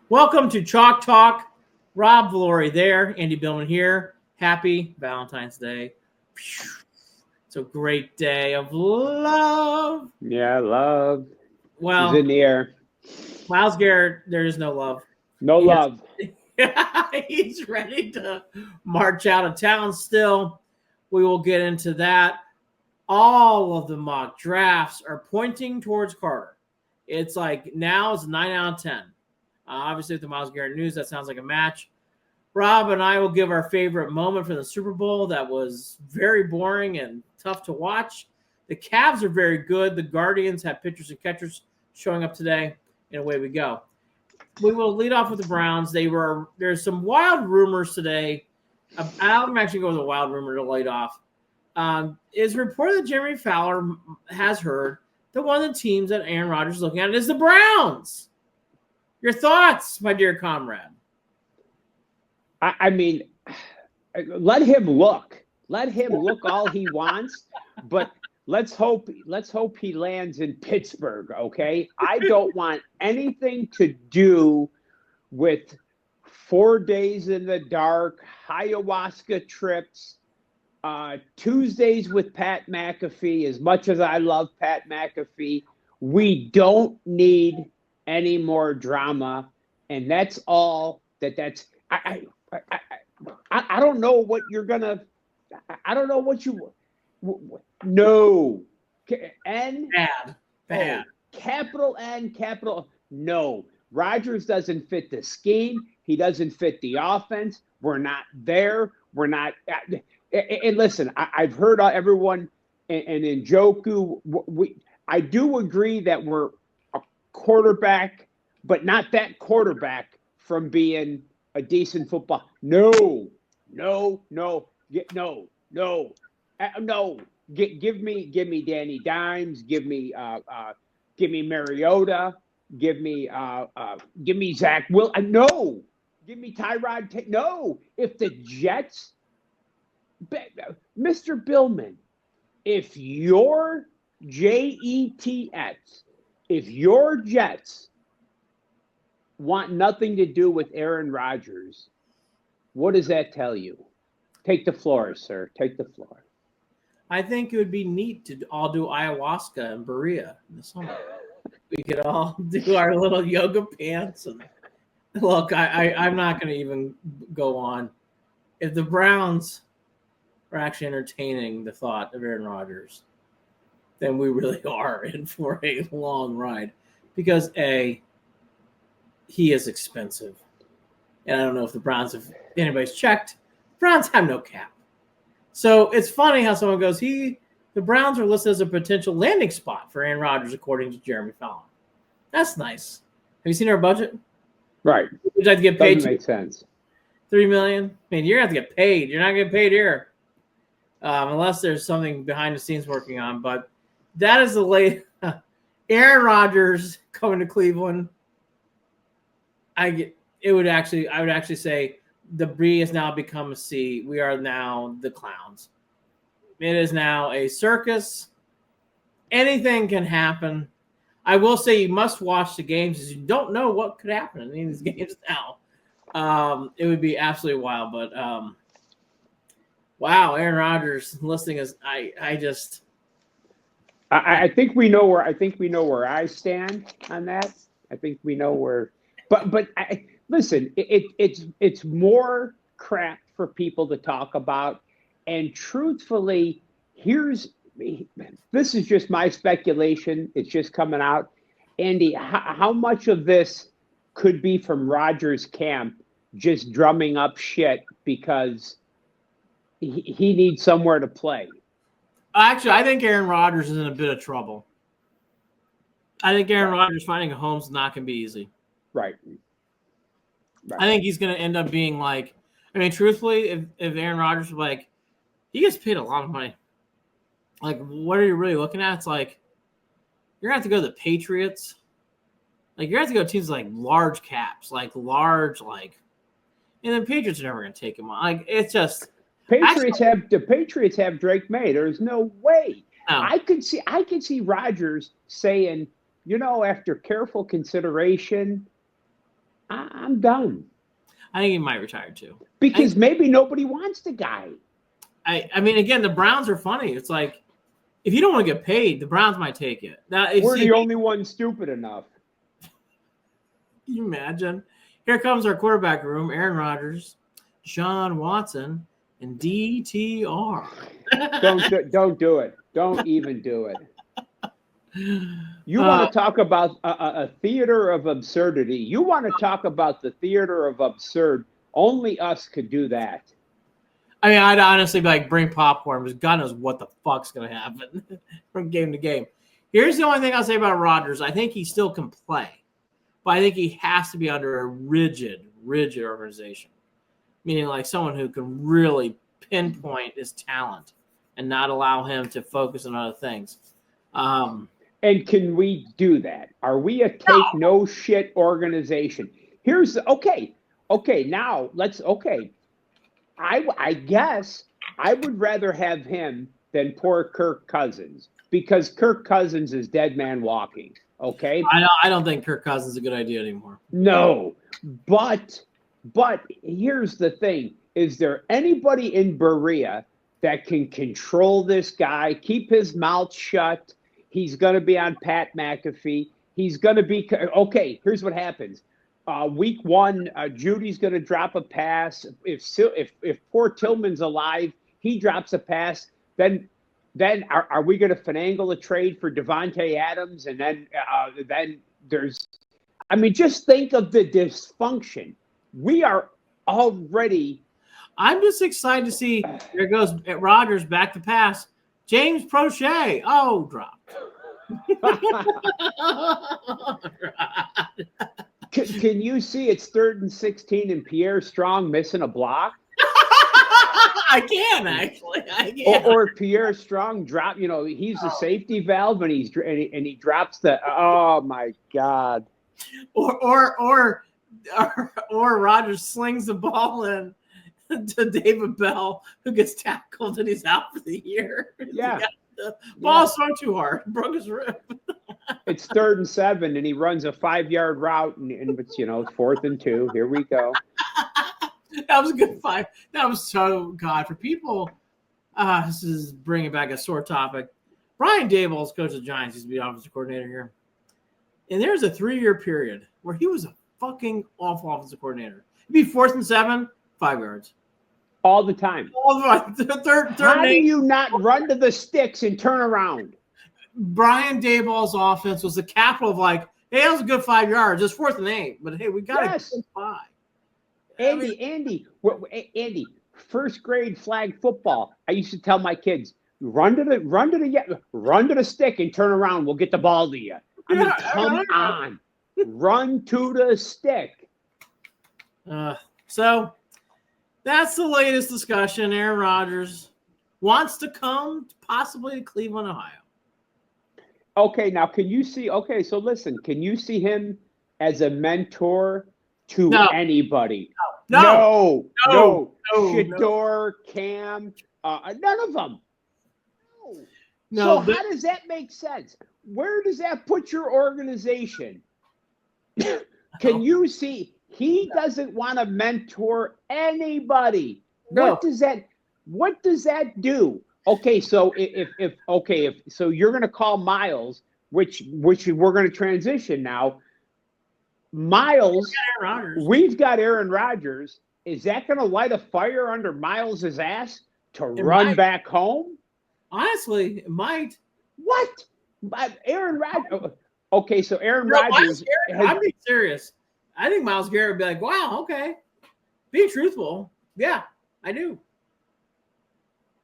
Welcome to Chalk Talk. Rob Valore there, Andy Billman here. Happy Valentine's Day. It's a great day of love. Yeah, love Well, is in the air. Myles Garrett, there is no love. No love. He's ready to march out of town still. We will get into that. All of the mock drafts are pointing towards Carter. It's like now it's 9 out of 10. Obviously, with the Myles Garrett news, that sounds like a match. Rob and I will give our favorite moment from the Super Bowl that was very boring and tough to watch. The Cavs are very good. The Guardians have pitchers and catchers showing up today, and away we go. We will lead off with the Browns. There's some wild rumors today. I'm actually going with a wild rumor to lead off. It's reported that Jeremy Fowler has heard that one of the teams that Aaron Rodgers is looking at is the Browns. Your thoughts, my dear comrade? I mean, let him look. Let him look all he wants, but let's hope he lands in Pittsburgh, okay? I don't want anything to do with 4 days in the dark, ayahuasca trips, Tuesdays with Pat McAfee. As much as I love Pat McAfee, we don't need any more drama, and that's all. That's I don't know what you're gonna. I don't know what you. No, N bad. Capital N, capital no. Rodgers doesn't fit the scheme. He doesn't fit the offense. We're not there. We're not. And listen, I've heard everyone and Njoku. I do agree that we're a quarterback, but not that quarterback from being a decent football. No. Give me Danny Dimes. Give me Mariota. Give me Zach Will. No. Give me Tyrod. No. If the Jets, Mr. Billman, if your Jets, if your Jets want nothing to do with Aaron Rodgers, what does that tell you? Take the floor, sir. Take the floor. I think it would be neat to all do ayahuasca in Berea in the summer. We could all do our little yoga pants. And look, I'm not going to even go on. If the Browns are actually entertaining the thought of Aaron Rodgers, then we really are in for a long ride. Because A, he is expensive. And I don't know if the Browns, if anybody's checked, the Browns have no cap. So it's funny how someone goes, the Browns are listed as a potential landing spot for Aaron Rodgers, according to Jeremy Fowler. That's nice. Have you seen our budget? Right. Would you like to get paid? Doesn't make sense. $3 million? I mean, you're going to have to get paid. You're not getting paid here. Unless there's something behind the scenes working on. But that is the late Aaron Rodgers coming to Cleveland. I would actually say the B has now become a C. We are now the clowns. It is now a circus. Anything can happen. I will say you must watch the games because you don't know what could happen in these games now. It would be absolutely wild, but wow, Aaron Rodgers listening is I think we know where I stand on that. I think we know where, but listen, it's more crap for people to talk about, and truthfully, this is just my speculation. It's just coming out. Andy, how much of this could be from Rodgers' camp just drumming up shit because he needs somewhere to play? Actually, I think Aaron Rodgers is in a bit of trouble. I think Aaron Rodgers finding a home is not going to be easy. Right. I think he's going to end up being like, I mean, truthfully, if Aaron Rodgers was like, he gets paid a lot of money. Like, what are you really looking at? It's like, you're going to have to go to the Patriots. Like, you're going to have to go to teams like large caps, and then Patriots are never going to take him on. Like, it's just. The Patriots have Drake May. There's no way. No. I could see Rodgers saying, after careful consideration, I'm done. I think he might retire too. Because maybe nobody wants the guy. I mean, again, the Browns are funny. It's like, if you don't want to get paid, the Browns might take it. Now, we're the only ones stupid enough. Can you imagine? Here comes our quarterback room: Aaron Rodgers, Sean Watson, and DTR. Don't do it. Don't even do it. You want to talk about a theater of absurdity. You want to talk about the theater of absurd. Only us could do that. I mean, I'd honestly be like, bring popcorn, because God knows what the fuck's going to happen from game to game. Here's the only thing I'll say about Rodgers. I think he still can play, but I think he has to be under a rigid organization, meaning like someone who can really pinpoint his talent and not allow him to focus on other things. And can we do that? Are we a no shit organization? Now let's I guess I would rather have him than poor Kirk Cousins, because Kirk Cousins is dead man walking. Okay. I don't think Kirk Cousins is a good idea anymore. No, but here's the thing. Is there anybody in Berea that can control this guy, keep his mouth shut? He's going to be on Pat McAfee. He's going to be – okay, here's what happens. Week 1, Judy's going to drop a pass. If poor Tillman's alive, he drops a pass. Then are we going to finagle a trade for Devontae Adams? And then there's – I mean, just think of the dysfunction. We are already – I'm just excited to see – there goes Rodgers back to pass. James Prochet. Oh, drop. Can you see it's 3rd and 16 and Pierre Strong missing a block? I can actually. I can. Or Pierre Strong drop. You know, he's the safety valve, and he drops the. Oh my God. Or Rodgers slings the ball in to David Bell, who gets tackled and he's out for the year. Yeah. The ball swung too hard, broke his rib. It's 3rd and 7, and he runs a 5-yard route, and it's 4th and 2. Here we go. That was a good 5. That was so God for people. This is bringing back a sore topic. Brian Daboll's coach of the Giants. He's the offensive coordinator here, and there's a 3-year period where he was a fucking awful offensive coordinator. It'd be 4th and 7, 5 yards. All the time. All the time. Third How do you not run to the sticks and turn around? Brian Daboll's offense was the capital of like, hey, that was a good 5 yards. It's 4th and 8, but hey, we got a good 5. Andy, first grade flag football. I used to tell my kids, run to the stick and turn around. We'll get the ball to you. I mean, come on, run to the stick. So that's the latest discussion. Aaron Rodgers wants to come possibly to Cleveland, Ohio. Okay, now can you see? Okay, so listen, can you see him as a mentor to anybody? No. Shador, Cam, none of them. No. So how does that make sense? Where does that put your organization? Can you see? He doesn't want to mentor anybody. No. What does that do? Okay, so if you're going to call Myles, which we're going to transition now. Myles, we've got Aaron Rodgers. Is that going to light a fire under Myles' ass to run back home? Honestly, it might. What? Aaron Rodgers. Okay, so Aaron Rodgers. I'm being serious. I think Myles Garrett would be like, wow, okay. Be truthful. Yeah, I do.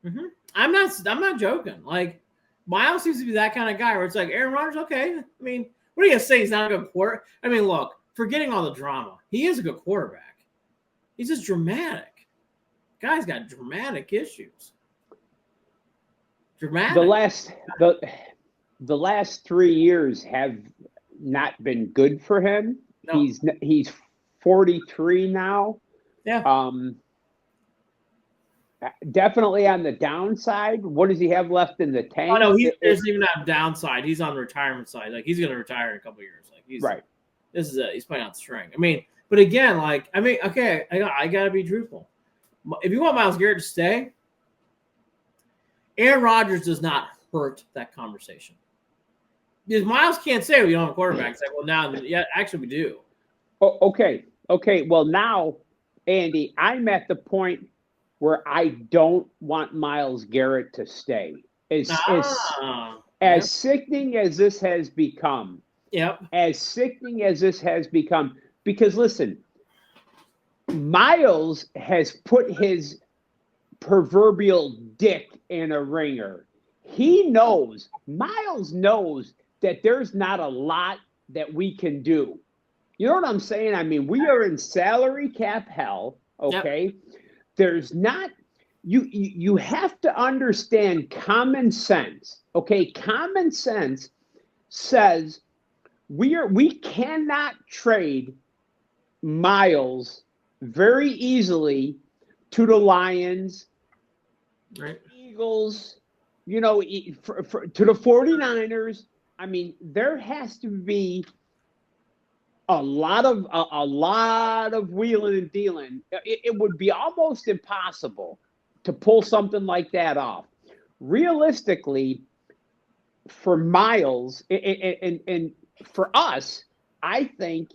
Mm-hmm. I'm not joking. Like, Myles seems to be that kind of guy where it's like, Aaron Rodgers, okay. I mean, what are you going to say? He's not a good quarterback? I mean, look, forgetting all the drama, he is a good quarterback. He's just dramatic. Guy's got dramatic issues. Dramatic. The last 3 years have not been good for him. No. He's 43 now. Yeah. Definitely on the downside. What does he have left in the tank? Oh no, there's even a downside. He's on the retirement side. Like, he's going to retire in a couple of years. Like, he's right. This is he's playing out the string. I mean, But again, like, I mean, okay, I got to be truthful. If you want Myles Garrett to stay, Aaron Rodgers does not hurt that conversation. Because Myles can't say we don't have a quarterback. It's like, well, now, yeah, actually we do. Oh, okay. Well, now, Andy, I'm at the point where I don't want Myles Garrett to stay. As sickening as this has become. Yep. As sickening as this has become. Because, listen, Myles has put his proverbial dick in a ringer. Myles knows that there's not a lot that we can do. You know what I'm saying? I mean, we are in salary cap hell, okay? Yep. There's not you have to understand common sense. Okay, common sense says we cannot trade Myles very easily to the Lions, right. Eagles, to the 49ers. I mean, there has to be a lot of wheeling and dealing. It would be almost impossible to pull something like that off. Realistically, for Myles and for us, I think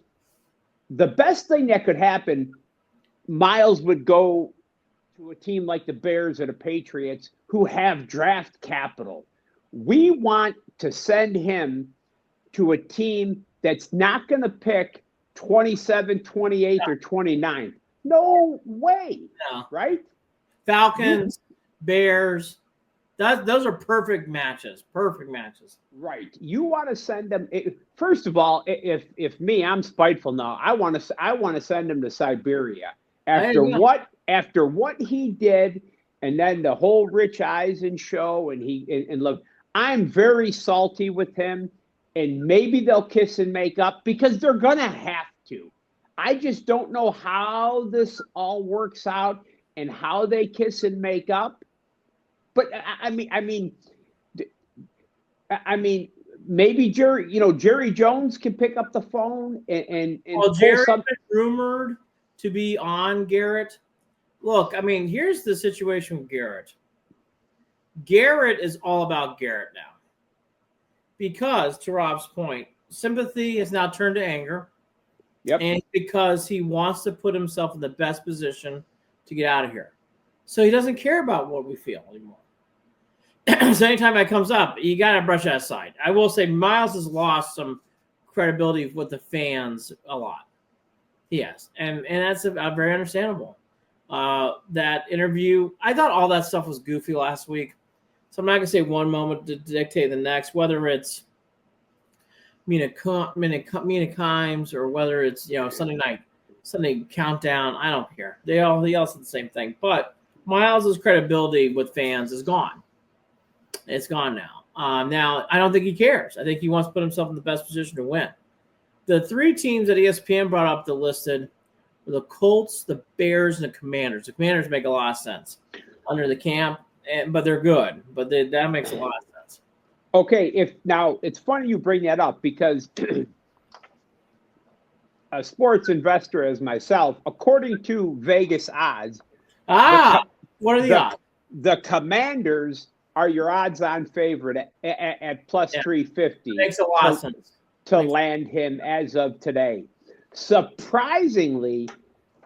the best thing that could happen, Myles would go to a team like the Bears or the Patriots who have draft capital. We want to send him to a team that's not going to pick 27th, 28th, or 29th. No way. No. Right? Falcons, Bears. Those are perfect matches. Perfect matches. Right. You want to send them. First of all, if me, I'm spiteful now. I want to send him to Siberia after what he did, and then the whole Rich Eisen show, and look, I'm very salty with him. And maybe they'll kiss and make up because they're going to have to. I just don't know how this all works out and how they kiss and make up. But I mean, maybe Jerry Jones can pick up the phone and well, Jerry's been rumored to be on Garrett. Look, I mean, here's the situation with Garrett. Garrett is all about Garrett now. Because, to Rob's point, sympathy has now turned to anger. Yep. And because he wants to put himself in the best position to get out of here. So he doesn't care about what we feel anymore. So anytime that comes up, you got to brush that aside. I will say Myles has lost some credibility with the fans a lot. He has. And that's very understandable. That interview, I thought all that stuff was goofy last week. So I'm not going to say one moment to dictate the next, whether it's Mina Kimes or whether it's, Sunday countdown. I don't care. They all said the same thing. But Myles' credibility with fans is gone. It's gone now. Now, I don't think he cares. I think he wants to put himself in the best position to win. The three teams that ESPN brought up that listed were the Colts, the Bears, and the Commanders. The Commanders make a lot of sense under the camp. But they're good. But that makes a lot of sense. Okay, now it's funny you bring that up because a sports investor as myself, according to Vegas odds, what are the odds? The Commanders are your odds-on favorite at plus 350. Makes a lot of sense to land him as of today. Surprisingly,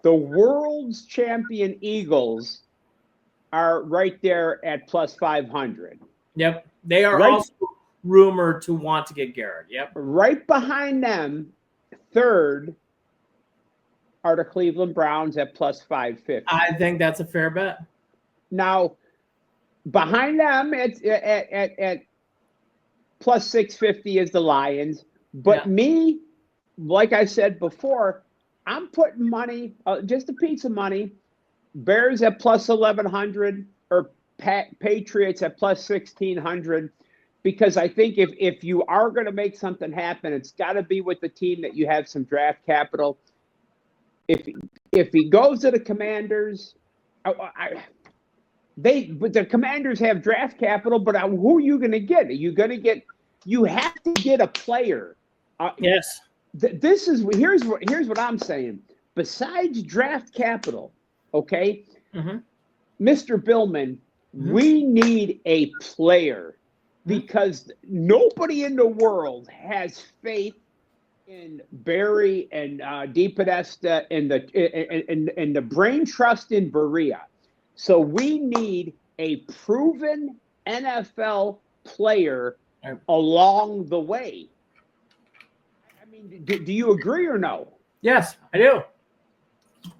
the world's champion Eagles are right there at plus 500. Yep. They are also rumored to want to get Garrett. Yep. Right behind them, third, are the Cleveland Browns at plus 550. I think that's a fair bet. Now, behind them at plus 650 is the Lions. But me, like I said before, I'm putting money, just a piece of money, Bears at plus 1,100 or Patriots at plus 1,600, because I think if you are going to make something happen, it's got to be with the team that you have some draft capital. If he goes to the Commanders, but the Commanders have draft capital, but who are you going to get? You have to get a player. Yes. Here's what I'm saying. besides draft capital, okay, Mm-hmm. Mr. Billman, Mhm. we need a player because nobody in the world has faith in Barry and DePodesta and the brain trust in Berea. So we need a proven NFL player along the way. I mean, do you agree or no? Yes, I do.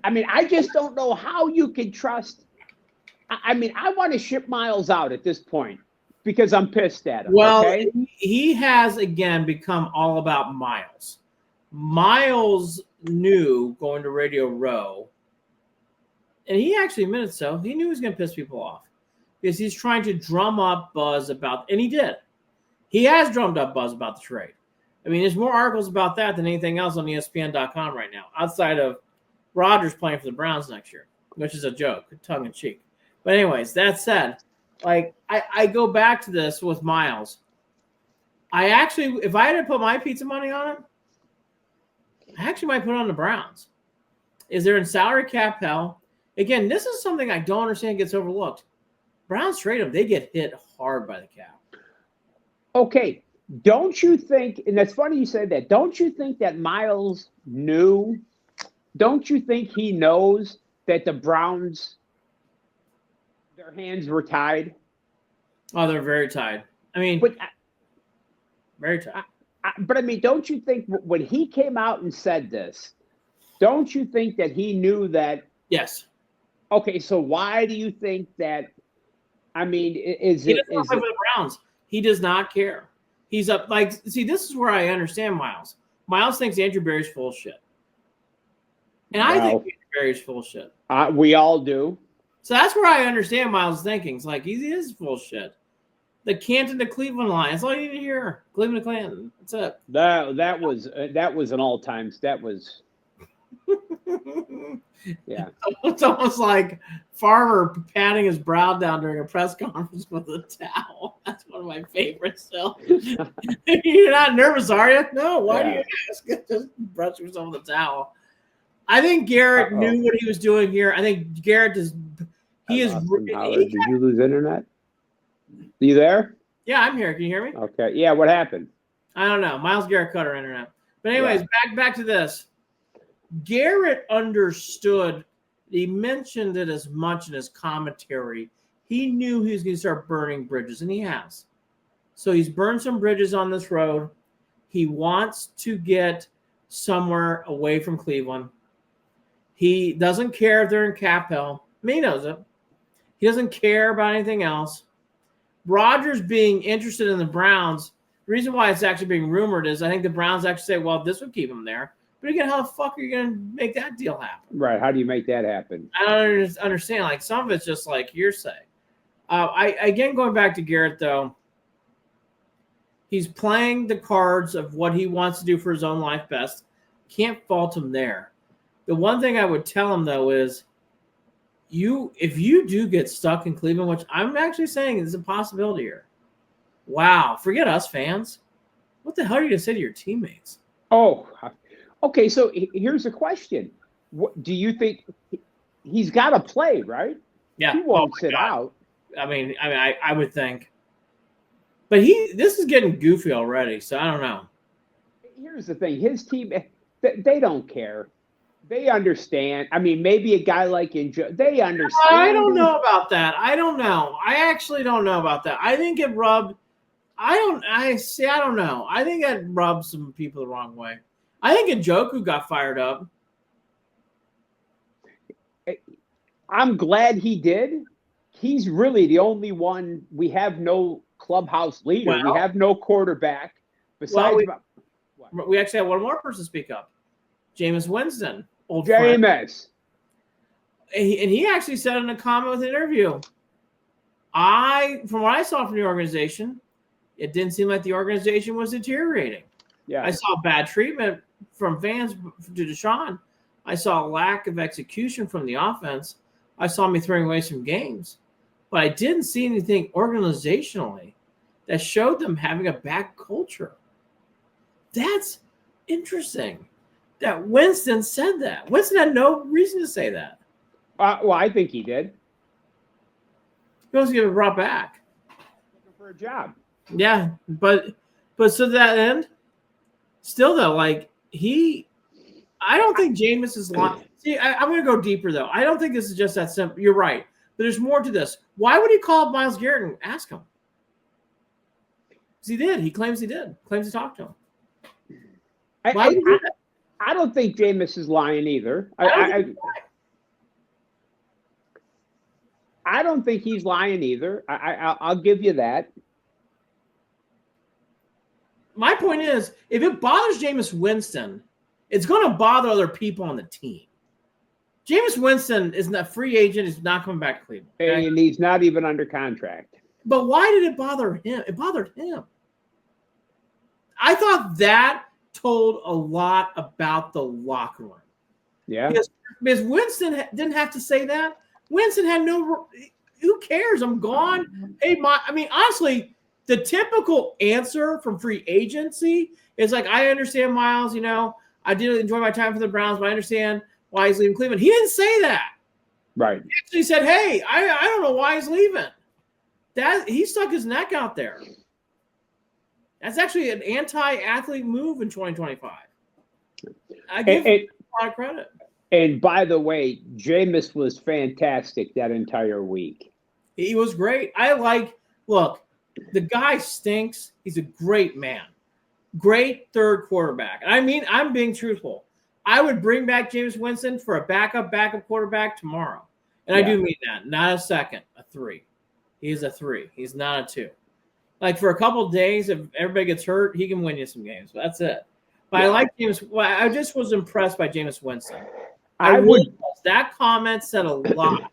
I mean, I just don't know how you can trust. I mean, I want to ship Myles out at this point because I'm pissed at him. Well, Okay? he has again become all about Myles. Myles knew going to Radio Row, and he actually admitted so. He knew he was going to piss people off because he's trying to drum up buzz about, and he did. He has drummed up buzz about the trade. I mean, there's more articles about that than anything else on ESPN.com right now, outside of Rodgers playing for the Browns next year, which is a joke, tongue in cheek. But anyways, that said, like I go back to this with Myles. I actually, if I had to put my pizza money on it, I actually might put it on the Browns. Is there in salary cap hell? Again, this is something I don't understand gets overlooked. Browns trade them, they get hit hard by the cap. Okay. Don't you think, and that's funny you said that, don't you think that Myles knew? Don't you think he knows that the Browns, their hands were tied? Oh, they're very tied. I mean, very tied. But I mean, don't you think when he came out and said this, don't you think that he knew that? Yes. Okay, so why do you think that? I mean, he doesn't play for the Browns. He does not care. He's up. Like, see, this is where I understand Myles. Myles thinks Andrew Berry's full of shit, and I think Andrew Berry's full of shit. We all do. So that's where I understand Myles' thinking. It's like he is full of shit. The Canton to Cleveland line. That's all you need to hear. Cleveland to Canton. That's it. That was an all-time. That was. Yeah. It's almost like Farmer patting his brow down during a press conference with a towel. That's one of my favorites still. You're not nervous, are you? No. Why do you ask? Just brush yourself with a towel. I think Garrett knew what he was doing here. I think Garrett is. He is. Did you lose internet? Are you there? Yeah, I'm here. Can you hear me? Okay. Yeah. What happened? I don't know. Myles Garrett cut our internet. But anyways, back to this. Garrett understood. He mentioned it as much in his commentary. He knew he was going to start burning bridges, and he has. So he's burned some bridges on this road. He wants to get somewhere away from Cleveland. He doesn't care if they're in cap hell. I mean, he knows it. He doesn't care about anything else. Rodgers being interested in the Browns, the reason why it's actually being rumored is I think the Browns actually say, well, this would keep him there. But again, how the fuck are you going to make that deal happen? Right. How do you make that happen? I don't understand. Like, some of it's just like hearsay. Again, going back to Garrett, though, he's playing the cards of what he wants to do for his own life best. Can't fault him there. The one thing I would tell him, though, is if you do get stuck in Cleveland, which I'm actually saying is a possibility here. Wow. Forget us fans. What the hell are you going to say to your teammates? Oh, okay, so here's a question. What do you think he's got to play, right? Yeah. He won't sit out. I mean, I would think. But this is getting goofy already, so I don't know. Here's the thing. His team, they don't care. They understand. I mean, maybe a guy like they understand. I don't know about that. I don't know. I actually don't know about that. I think it rubbed I don't know. I think that rubbed some people the wrong way. I think Njoku got fired up. I'm glad he did. He's really the only one. We have no clubhouse leader. We have no quarterback. Besides, we actually have one more person speak up. Jameis Winston, old friend. And he actually said in a comment with an interview, from what I saw from the organization, it didn't seem like the organization was deteriorating. Yeah, I saw bad treatment from fans to Deshaun. I saw a lack of execution from the offense. I saw me throwing away some games. But I didn't see anything organizationally that showed them having a bad culture. That's interesting that Winston said that. Winston had no reason to say that. Well, I think he did. He wants to get it brought back. Looking for a job. Yeah, but so to that end, still though, like I don't think Jameis is lying. See, I'm going to go deeper though. I don't think this is just that simple. You're right, but there's more to this. Why would he call up Myles Garrett and ask him? Because he did. He claims he did. Claims he talked to him. Why would he do that? I don't think Jameis is lying either. I don't think he's lying either. I'll give you that. My point is, if it bothers Jameis Winston, it's going to bother other people on the team. Jameis Winston is a free agent. He's not coming back to Cleveland. Okay? And he's not even under contract. But why did it bother him? It bothered him. I thought that told a lot about the locker room. Yeah. Because Winston didn't have to say that. Winston had no – who cares? I'm gone. Hey, honestly, the typical answer from free agency is like, I understand, Myles, I did enjoy my time for the Browns, but I understand why he's leaving Cleveland. He didn't say that. Right. He actually said, hey, I don't know why he's leaving. He stuck his neck out there. That's actually an anti-athlete move in 2025. I give him a lot of credit. And by the way, Jameis was fantastic that entire week. He was great. Look, the guy stinks. He's a great man. Great third quarterback. And I'm being truthful. I would bring back Jameis Winston for a backup quarterback tomorrow. And I do mean that. Not a second, a 3. He's a 3. He's not a 2. Like for a couple of days, if everybody gets hurt, he can win you some games. But that's it. But I like Jameis. I just was impressed by Jameis Winston. That comment said a lot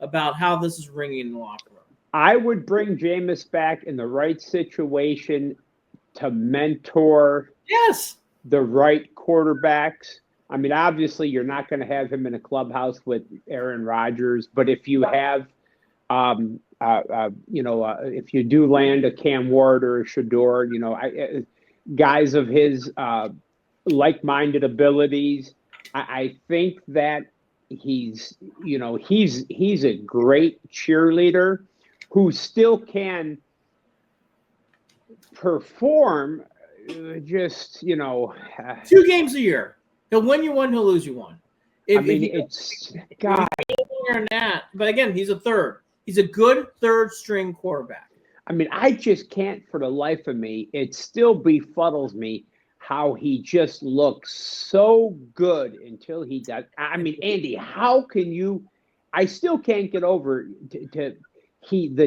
about how this is ringing in the locker room. I would bring Jameis back in the right situation to mentor the right quarterbacks. I mean, obviously, you're not going to have him in a clubhouse with Aaron Rodgers, but if you have, if you do land a Cam Ward or a Shador, guys of his like-minded abilities, I think that he's a great cheerleader who still can perform. 2 games a year. He'll win you one, he'll lose you one. It's God. But again, he's a third. He's a good third-string quarterback. I just can't for the life of me. It still befuddles me how he just looks so good until he does. Andy, how can you? I still can't get over the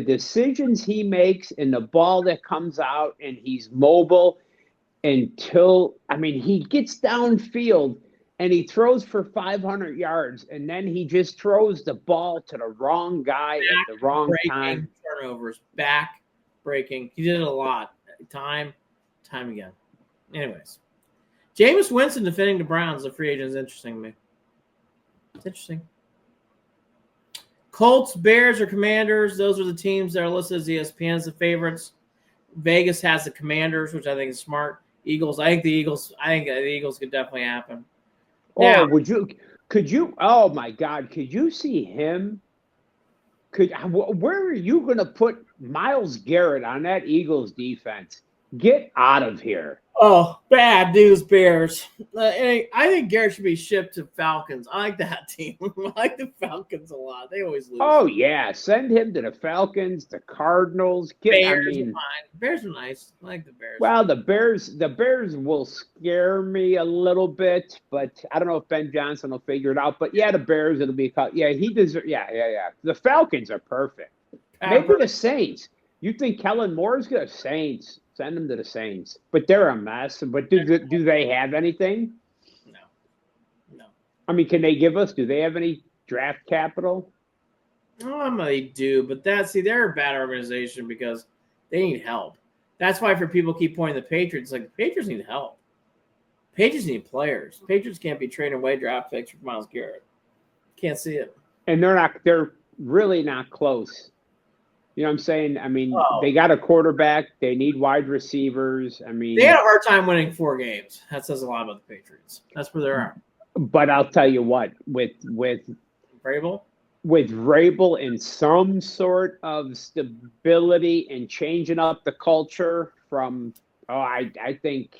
decisions he makes and the ball that comes out, and he's mobile until he gets downfield and he throws for 500 yards, and then he just throws the ball to the wrong guy at the wrong time. Turnovers, back breaking. He did it a lot, time again. Anyways, Jameis Winston defending the Browns, the free agent, is interesting to me. It's interesting. Colts, Bears, or Commanders, those are the teams that are listed as ESPN as the favorites. Vegas has the Commanders, which I think is smart. Eagles, I think the Eagles could definitely happen. Now, could you, oh my God, could you see him? Where are you going to put Myles Garrett on that Eagles defense? Get out of here. Oh, bad news, Bears. I think Garrett should be shipped to Falcons. I like that team. I like the Falcons a lot. They always lose. Oh, yeah. Send him to the Falcons, the Cardinals. Bears are fine. Bears are nice. I like the Bears. Well, the Bears will scare me a little bit, but I don't know if Ben Johnson will figure it out. But, yeah, the Bears, it'll be – yeah, he deserves – yeah. The Falcons are perfect. Maybe the Saints. You think Kellen Moore is good? Saints. Send them to the Saints. But they're a mess. But do they have anything? No. Can they give us – do they have any draft capital? They do. But they're a bad organization because they need help. That's why for people keep pointing the Patriots, like the Patriots need help. Patriots need players. Patriots can't be trading away draft picks for Myles Garrett. Can't see it. And they're really not close. You know what I'm saying? I mean, Oh. they got a quarterback. They need wide receivers. I mean, They had a hard time winning 4 games. That says a lot about the Patriots. That's where they're at. but I'll tell you what, with Vrabel? with Vrabel in some sort of stability and changing up the culture from, I think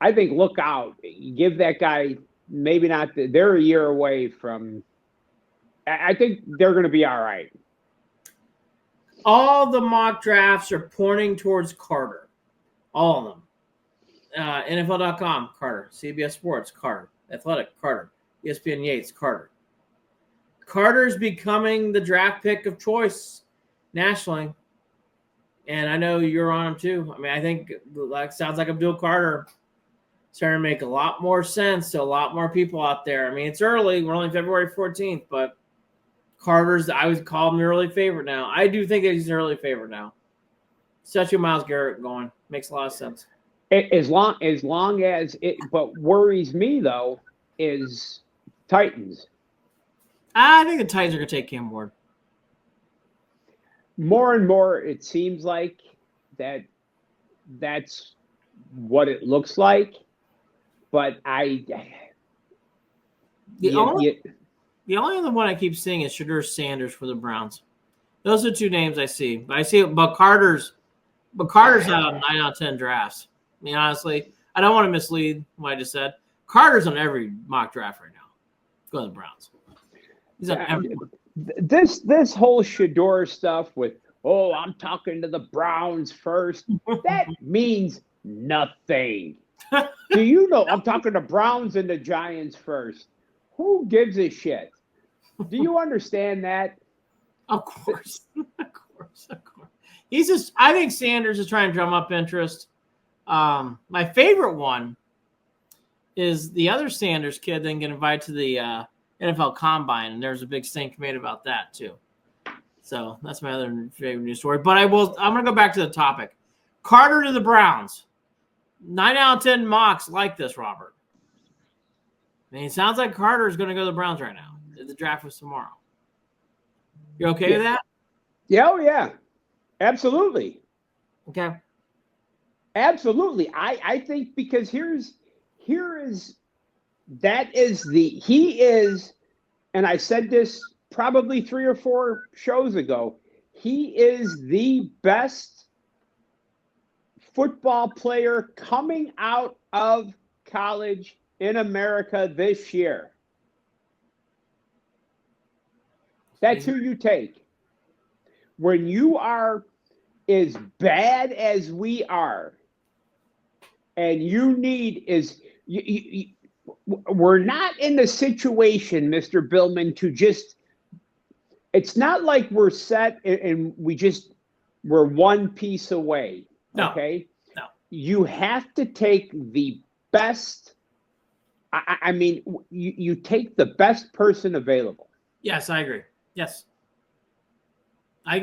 look out. Give that guy maybe not. They're a year away from. I think they're going to be all right. All the mock drafts are pointing towards Carter. All of them. NFL.com, Carter. CBS Sports, Carter. Athletic, Carter. ESPN Yates, Carter. Carter's becoming the draft pick of choice nationally. And I know you're on him too. I mean, I think sounds like Abdul Carter starting to make a lot more sense to a lot more people out there. I mean, it's early. We're only February 14th, but Carter's, I would call him the early favorite now. I do think that he's an early favorite now. Especially Myles Garrett going. Makes a lot of sense. As long as it, what worries me though is Titans. I think the Titans are going to take Cam Ward. More and more, it seems like that's what it looks like. But the only other one I keep seeing is Shadur Sanders for the Browns. Those are 2 names I see. But Carter's out of 9 out of 10 drafts. I mean, honestly, I don't want to mislead what I just said. Carter's on every mock draft right now. Go to the Browns. He's on every. This whole Shador stuff with, I'm talking to the Browns first. That means nothing. Do you know I'm talking to Browns and the Giants first? Who gives a shit? Do you understand that? Of course. Of course. He's just, I think Sanders is trying to drum up interest. My favorite one is the other Sanders kid then get invited to the NFL Combine, and there's a big stink made about that too. So that's my other favorite news story. But I'm going to go back to the topic. Carter to the Browns. 9 out of 10 mocks like this, Robert. I mean, it sounds like Carter is going to go to the Browns right now. The draft was tomorrow. You okay with that? Yeah, oh yeah. Absolutely. Okay. Absolutely. I think because he is, and I said this probably 3 or 4 shows ago, he is the best football player coming out of college in America this year. That's who you take. When you are as bad as we are, and you need we're not in the situation, Mr. Billman, to just, it's not like we're set and we're one piece away. No. Okay? No. You have to take the best. I mean, you take the best person available. Yes, I agree. Yes. I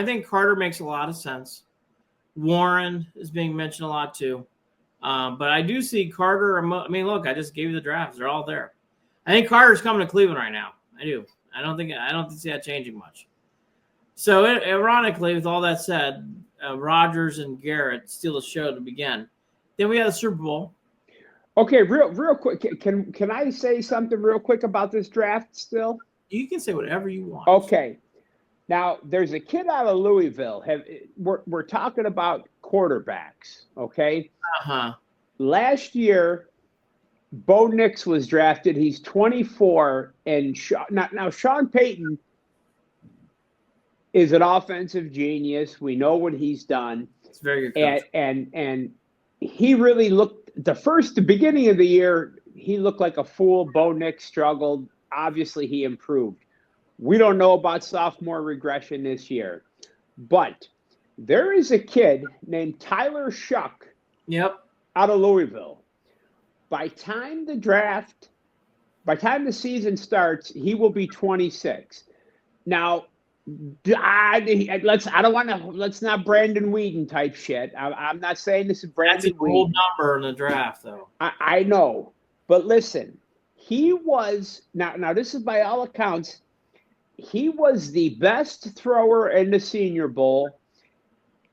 think Carter makes a lot of sense. Warren is being mentioned a lot too. But I do see Carter. I mean, look, I just gave you the drafts. They're all there. I think Carter's coming to Cleveland right now. I do. I don't see that changing much. So ironically, with all that said, Rodgers and Garrett steal the show to begin. Then we had the Super Bowl. Okay, real quick. Can I say something real quick about this draft still? You can say whatever you want. Okay. Now, there's a kid out of Louisville. We're talking about quarterbacks, okay? Uh-huh. Last year, Bo Nix was drafted. He's 24. And now Sean Payton is an offensive genius. We know what he's done. It's very good coach. And he really looked, the beginning of the year, he looked like a fool. Bo Nix struggled. Obviously, he improved. We don't know about sophomore regression this year. But there is a kid named Tyler Shuck out of Louisville. By time the season starts, he will be 26. Now, let's not Brandon Whedon type shit. I'm not saying this is Brandon Whedon. That's a cool number in the draft, though. I know. But listen, he was, now this is by all accounts, he was the best thrower in the Senior Bowl.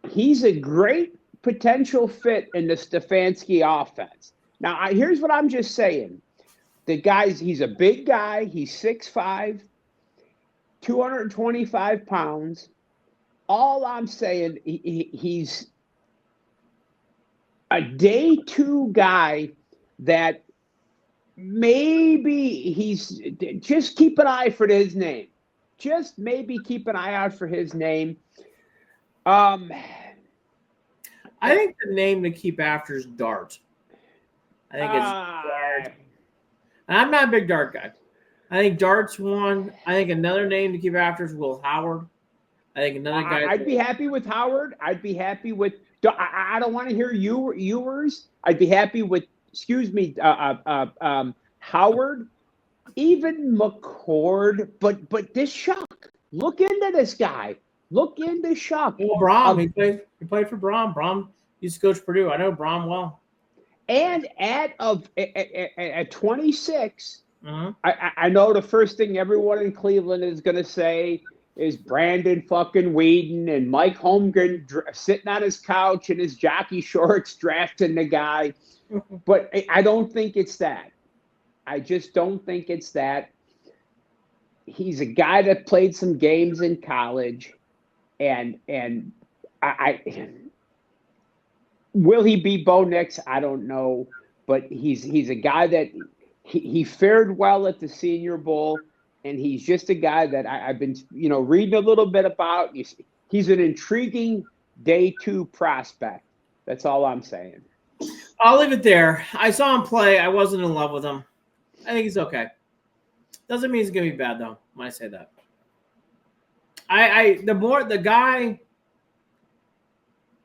He's a great potential fit in the Stefanski offense. Now, here's what I'm just saying. He's a big guy. He's 6'5", 225 pounds. All I'm saying, he's a day 2 guy that maybe just keep an eye for his name. Just maybe keep an eye out for his name. I think the name to keep after is Dart. I think it's Dart. And I'm not a big Dart guy. I think Dart's one. I think another name to keep after is Will Howard. I think another guy. I'd be happy with Howard. I'd be happy with. I don't want to hear yours. I'd be happy with. Excuse me, Howard, even McCord. But this Shock. Look into this guy. Look into Shock. Well, Brom. He played for Brom. Brom used to coach Purdue. I know Brom well. And at 26, I know the first thing everyone in Cleveland is going to say is Brandon fucking Whedon and Mike Holmgren sitting on his couch in his jockey shorts drafting the guy. But I don't think it's that. I just don't think it's that. He's a guy that played some games in college, and I will he be Bo Nix? I don't know, but he's a guy that he fared well at the Senior Bowl, and he's just a guy that I've been reading a little bit about. He's an intriguing day 2 prospect. That's all I'm saying. I'll leave it there. I saw him play. I wasn't in love with him. I think he's okay. Doesn't mean he's gonna be bad though. When I say that, the guy.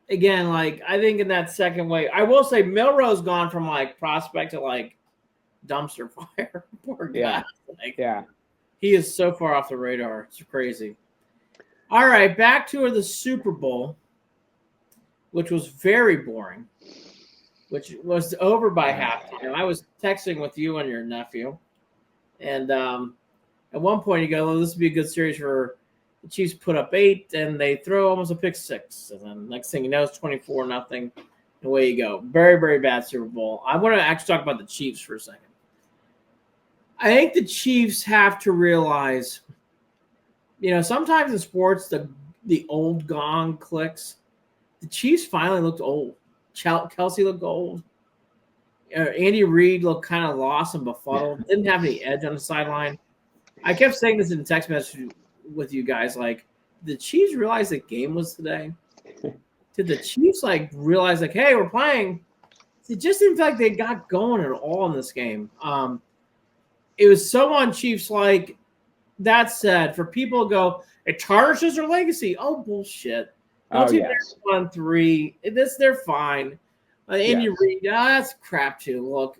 Again, like I think in that second wave, I will say Milrow's gone from like prospect to like dumpster fire. Poor guy. Yeah. He is so far off the radar. It's crazy. All right, back to the Super Bowl, which was very boring, which was over by halftime. I was texting with you and your nephew, and at one point you go, "Oh, this would be a good series for." The Chiefs put up 8, and they throw almost a pick 6. And then next thing you know, it's 24-0. Away you go. Very, very bad Super Bowl. I want to actually talk about the Chiefs for a second. I think the Chiefs have to realize, sometimes in sports, the old gong clicks. The Chiefs finally looked old. Kelsey looked old. Andy Reid looked kind of lost and befuddled. Didn't have any edge on the sideline. I kept saying this in text message with you guys, like, the Chiefs realize the game was today? Did the Chiefs realize hey, we're playing? It just didn't feel like they got going at all in this game. It was so on Chiefs. That said, for people to go, it tarnishes their legacy. Oh, bullshit. They're 1-3. They're fine. Andy Reid, that's crap too. Look,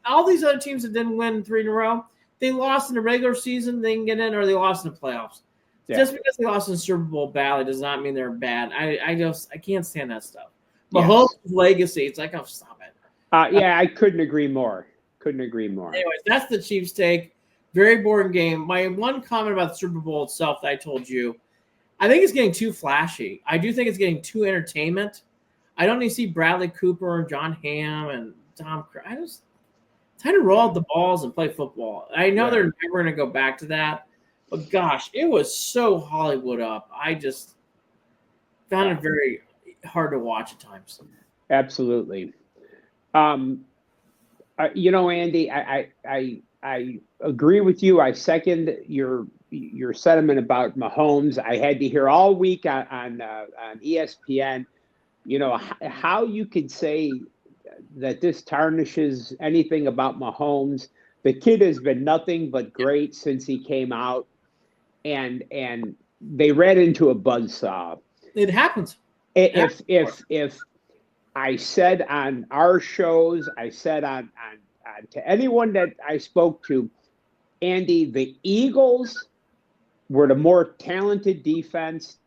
all these other teams that didn't win 3 in a row, they lost in the regular season, they can get in, or they lost in the playoffs. Yeah. Just because they lost in the Super Bowl badly does not mean they're bad. I can't stand that stuff. Mahomes' legacy, it's like, oh, stop it. I couldn't agree more. Anyways, that's the Chiefs' take. Very boring game. My one comment about the Super Bowl itself that I told you, I think it's getting too flashy. I do think it's getting too entertainment. I don't need to see Bradley Cooper and John Hamm and Tom Cruise. Time to roll out the balls and play football. I know they're never going to go back to that, but gosh, it was so Hollywood up. I just found it very hard to watch at times. Absolutely. Andy, I agree with you. I second your sentiment about Mahomes. I had to hear all week on ESPN, how you could say that this tarnishes anything about Mahomes. The kid has been nothing but great since he came out, and they ran into a buzzsaw. It happens. If I said on our shows, I said on to anyone that I spoke to, Andy, the Eagles were the more talented defense.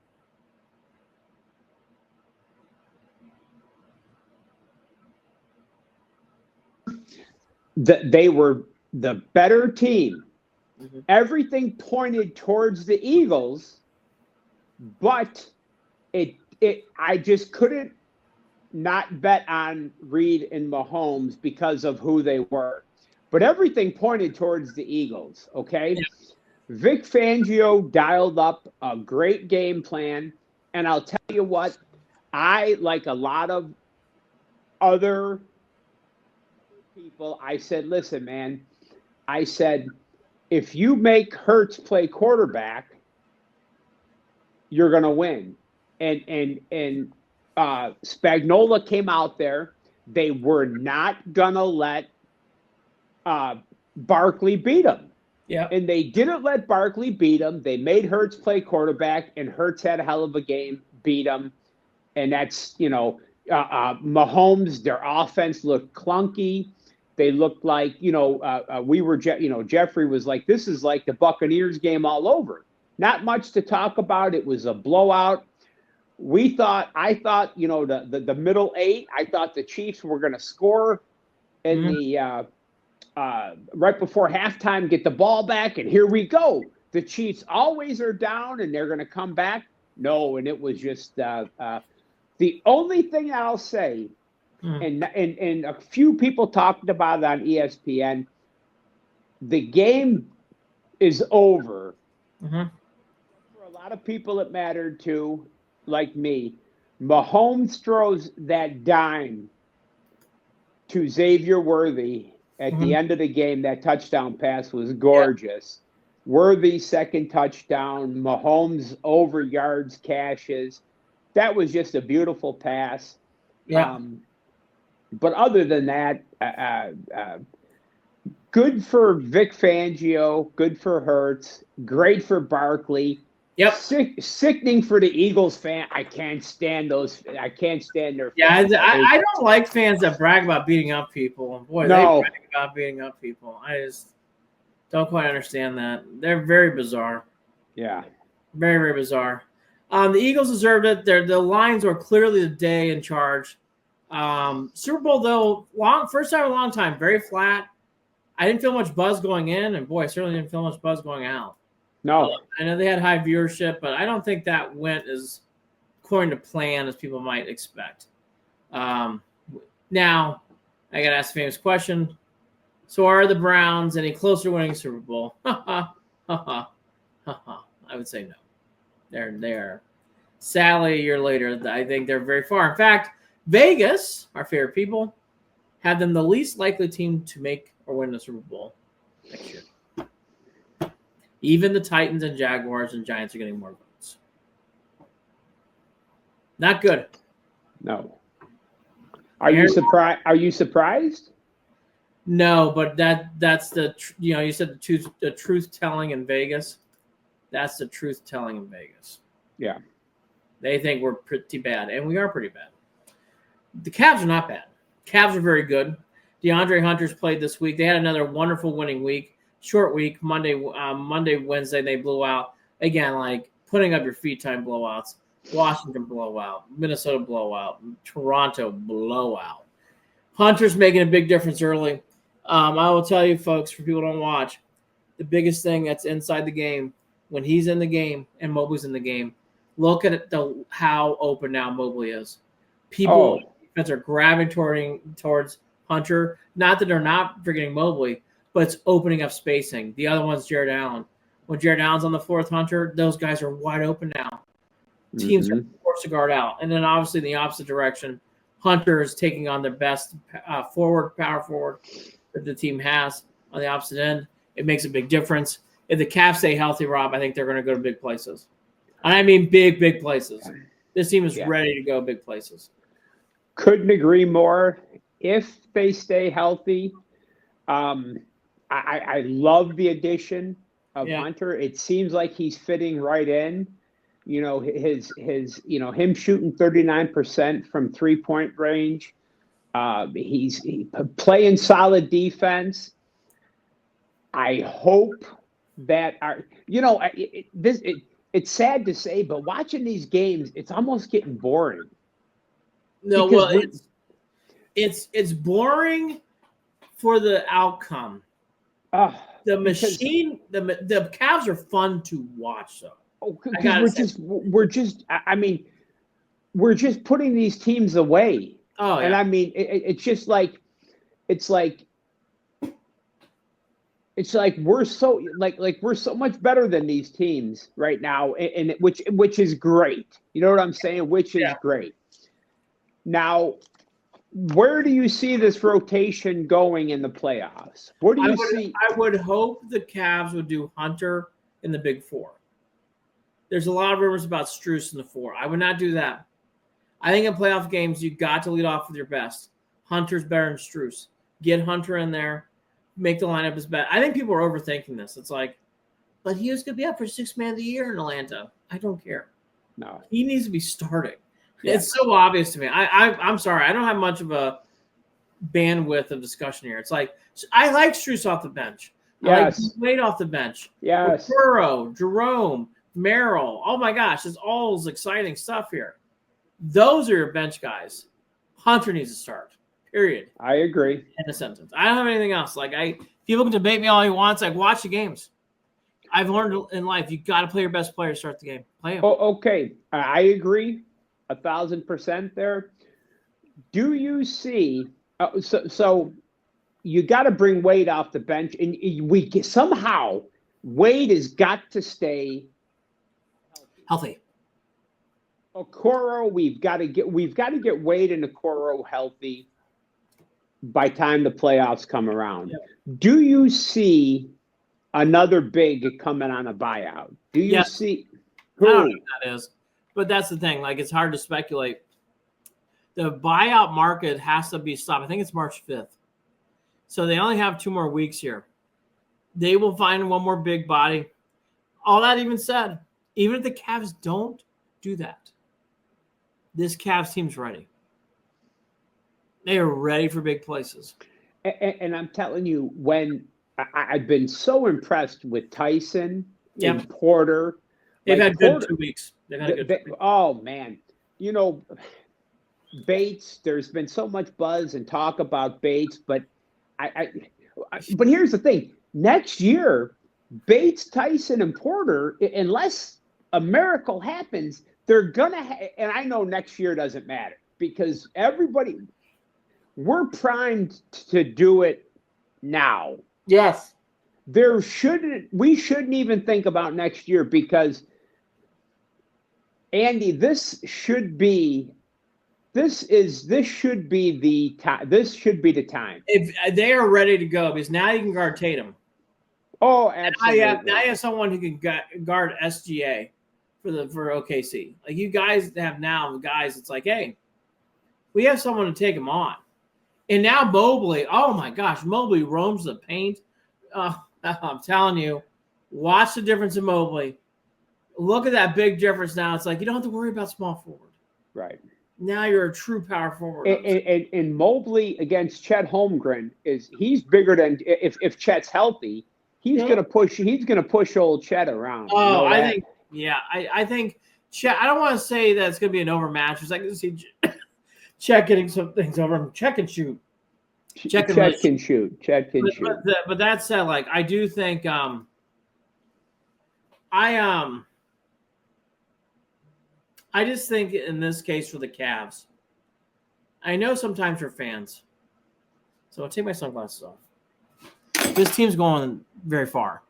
They were the better team Everything pointed towards the Eagles, but I just couldn't not bet on Reed and Mahomes because of who they were. But everything pointed towards the Eagles, okay? Yeah. Vic Fangio dialed up a great game plan, and I'll tell you what, I, like a lot of other people, I said, listen, man, I said, if you make Hurts play quarterback, you're going to win. And Spagnuolo came out there. They were not going to let Barkley beat him. Yeah. And they didn't let Barkley beat him. They made Hurts play quarterback, and Hurts had a hell of a game, beat him. And that's, Mahomes, their offense looked clunky. They looked like, Jeffrey was like, this is like the Buccaneers game all over. Not much to talk about. It was a blowout. I thought, the middle eight, I thought the Chiefs were going to score in the right before halftime, get the ball back, and here we go. The Chiefs always are down, and they're going to come back. No, and it was just the only thing I'll say, and a few people talked about it on ESPN, the game is over. For a lot of people it mattered to, like me. Mahomes throws that dime to Xavier Worthy at the end of the game. That touchdown pass was gorgeous. Yeah. Worthy second touchdown. Mahomes over yards, cashes. That was just a beautiful pass. Yeah. But other than that, good for Vic Fangio. Good for Hurts. Great for Barkley. Yep. Sickening for the Eagles fan. I can't stand those. I can't stand their fans. Yeah, I don't like fans that brag about beating up people. Boy, no. They brag about beating up people. I just don't quite understand that. They're very bizarre. Yeah. Very, very bizarre. The Eagles deserved it. The Lions were clearly the day in charge. Super Bowl, though, first time in a long time, very flat. I didn't feel much buzz going in, and boy, I certainly didn't feel much buzz going out. No. I know they had high viewership, but I don't think that went as according to plan as people might expect. Now, I got to ask the famous question. So are the Browns any closer to winning Super Bowl? I would say no. They're there. Sadly, a year later, I think they're very far. In fact, Vegas, our favorite people, have them the least likely team to make or win the Super Bowl next year. Even the Titans and Jaguars and Giants are getting more votes. Not good. No. Are you surprised? Are you surprised? No, but that's the you said the truth telling in Vegas. That's the truth telling in Vegas. Yeah. They think we're pretty bad, and we are pretty bad. The Cavs are not bad. Cavs are very good. DeAndre Hunter's played this week. They had another wonderful winning week. Short week, Monday, Wednesday, they blew out. Again, like putting up your feet time blowouts. Washington blowout. Minnesota blowout. Toronto blowout. Hunter's making a big difference early. I will tell you, folks, for people who don't watch, the biggest thing that's inside the game, when he's in the game and Mobley's in the game, look at how open now Mobley is. People are gravitating towards Hunter. Not that they're not forgetting Mobley, but it's opening up spacing. The other one's Jared Allen. When Jared Allen's on the fourth Hunter, those guys are wide open now. Teams are forced to guard out. And then obviously in the opposite direction, Hunter is taking on their best power forward that the team has on the opposite end. It makes a big difference. If the Cavs stay healthy, Rob, I think they're going to go to big places. And I mean big, big places. This team is ready to go big places. Couldn't agree more. If they stay healthy, I love the addition of Hunter. It seems like he's fitting right in. Him shooting 39% from 3-point range. He's playing solid defense. I hope that it's sad to say, but watching these games, it's almost getting boring. No, well, it's boring for the outcome. The machine, the Cavs are fun to watch, though. Oh, because we're just putting these teams away. Oh, yeah. And I mean, it's just like we're so we're so much better than these teams right now, and which is great. You know what I'm saying? Which is great. Now, where do you see this rotation going in the playoffs? Where do you see? I would hope the Cavs would do Hunter in the Big Four. There's a lot of rumors about Strus in the 4. I would not do that. I think in playoff games, you got to lead off with your best. Hunter's better than Strus. Get Hunter in there. Make the lineup as best. I think people are overthinking this. It's like, but he was going to be up for 6th man of the year in Atlanta. I don't care. No. He needs to be starting. Yeah. It's so obvious to me. I'm sorry. I don't have much of a bandwidth of discussion here. It's like, I like Strus off the bench. Yes. I like Wade off the bench. Yes. Burrow, Jerome, Merrill. Oh, my gosh. It's all this exciting stuff here. Those are your bench guys. Hunter needs to start. Period. I agree. In a sentence. I don't have anything else. People can debate me all he wants. Watch the games. I've learned in life, you got to play your best player to start the game. Play him. Oh, okay. I agree 1,000% there. Do you see so you got to bring Wade off the bench, and somehow Wade has got to stay healthy. Okoro, we've got to get Wade and Okoro healthy by time the playoffs come around. Yep. Do you see another big coming on a buyout? Do you see who? I don't know who that is, but that's the thing. It's hard to speculate. The buyout market has to be stopped. I think it's March 5th. So they only have 2 more weeks here. They will find one more big body. All that even said, even if the Cavs don't do that, this Cavs team's ready. They are ready for big places. And I'm telling you, when I've been so impressed with Tyson and Porter. They've had good 2 weeks. Oh, man. Bates, there's been so much buzz and talk about Bates, but but here's the thing. Next year, Bates, Tyson, and Porter, unless a miracle happens, they're going to and I know next year doesn't matter because we're primed to do it now. Yes. We shouldn't even think about next year because, Andy, this should be the time. If they are ready to go, because now you can guard Tatum. Oh, absolutely. Now you have someone who can guard SGA for OKC. You guys have now guys. It's like, hey, we have someone to take him on. And now Mobley, oh my gosh, Mobley roams the paint. I'm telling you, watch the difference in Mobley. Look at that big difference now. It's like you don't have to worry about small forward. Right. Now you're a true power forward. And Mobley against Chet Holmgren he's bigger than if Chet's healthy, he's gonna push old Chet around. Oh, I think Chet. I don't want to say that it's gonna be an overmatch. Because I can see Chet getting some things over him. Chet can shoot. Chet can shoot. But that said, I do think I just think in this case for the Cavs, I know sometimes you're fans, so I'll take my sunglasses off. This team's going very far,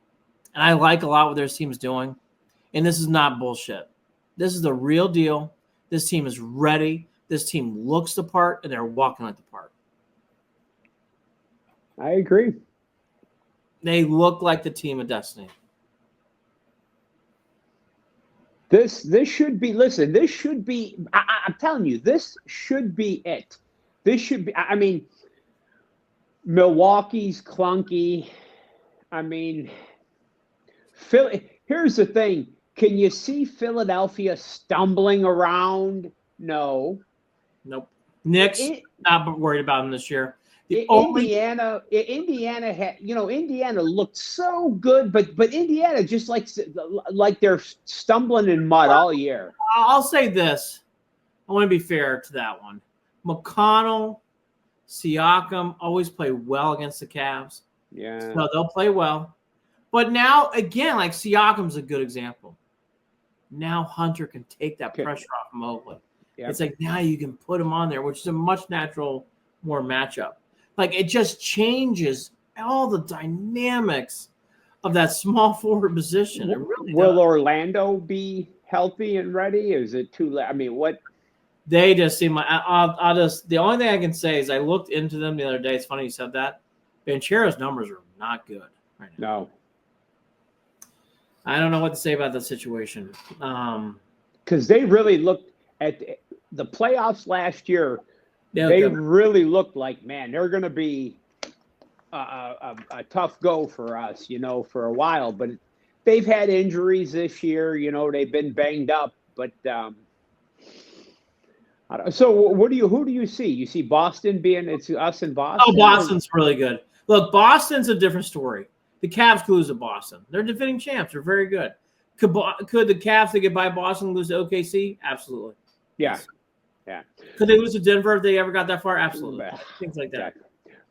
and I like a lot what this team's doing, and this is not bullshit. This is the real deal. This team is ready. This team looks the part, and they're walking like the part. I agree. They look like the team of destiny. This should be. Listen, this should be. I'm telling you, this should be it. This should be. I mean, Milwaukee's clunky. I mean, here's the thing. Can you see Philadelphia stumbling around? No. Nope. Knicks, not worried about them this year. Indiana had, Indiana looked so good, but Indiana just like they're stumbling in mud all year. I'll say this. I want to be fair to that one. McConnell, Siakam always play well against the Cavs. Yeah. So they'll play well. But now, again, like Siakam's a good example. Now Hunter can take that pressure off Mobley. Yep. It's like now you can put him on there, which is a much more matchup. Like it just changes all the dynamics of that small forward position. It really will does. Orlando be healthy and ready? Is it too late? I mean, what? They just seem like I'll just the only thing I can say is I looked into them the other day. It's funny you said that. Banchero's numbers are not good right now. No. I don't know what to say about that situation. Because they really looked at the playoffs last year. They really looked like, man, they're going to be a tough go for us, for a while. But they've had injuries this year. They've been banged up. But so who do you see? You see Boston it's us in Boston? Oh, Boston's really good. Look, Boston's a different story. The Cavs could lose to Boston. They're defending champs. They're very good. Could the Cavs get by Boston lose to OKC? Absolutely. Yeah. Could they lose to Denver if they ever got that far? Absolutely. Things like that.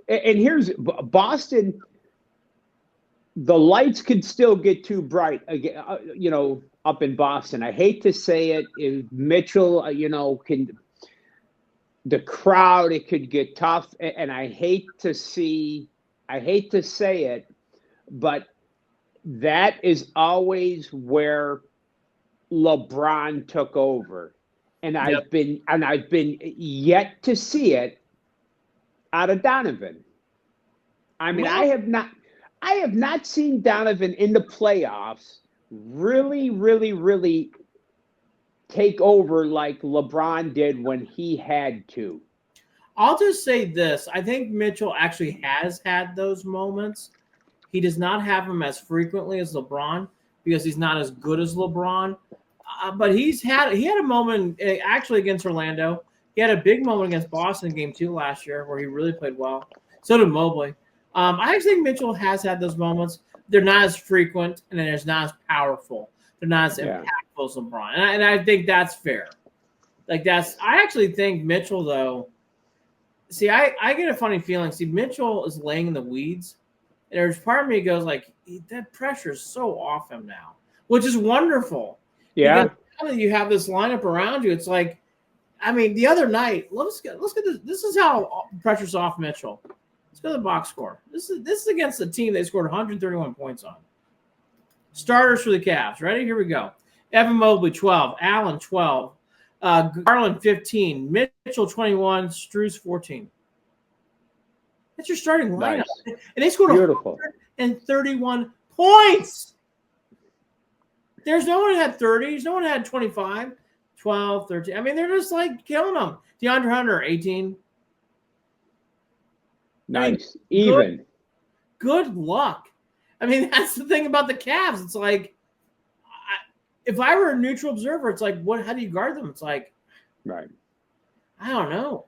And here's Boston. The lights could still get too bright, up in Boston. I hate to say it. If Mitchell, the crowd, it could get tough. And I hate to say it, but that is always where LeBron took over. And I've been yet to see it out of Donovan. I mean, I have not seen Donovan in the playoffs really, really, really take over like LeBron did when he had to. I'll just say this. I think Mitchell actually has had those moments. He does not have them as frequently as LeBron because he's not as good as LeBron. But he had a moment actually against Orlando. He had a big moment against Boston in Game 2 last year where he really played well. So did Mobley. I actually think Mitchell has had those moments. They're not as frequent and they're not as powerful. They're not as impactful as LeBron. And I think that's fair. I actually think Mitchell, though, see, I get a funny feeling. See, Mitchell is laying in the weeds. And there's part of me that goes like, that pressure is so off him now, which is wonderful. Yeah. Because now that you have this lineup around you, it's like, I mean, the other night, let's get this. This is how pressure's off Mitchell. Let's go to the box score. This is against the team they scored 131 points on. Starters for the Cavs. Ready? Here we go. Evan Mobley, 12. Allen, 12. Garland, 15. Mitchell, 21. Strus, 14. That's your starting lineup. Nice. And they scored 131 points. There's no one who had 30. There's no one who had 25, 12, 13. I mean, they're just like killing them. DeAndre Hunter, 18. Nice. Even. Good luck. I mean, that's the thing about the Cavs. It's like, if I were a neutral observer, it's like, how do you guard them? It's like, right. I don't know.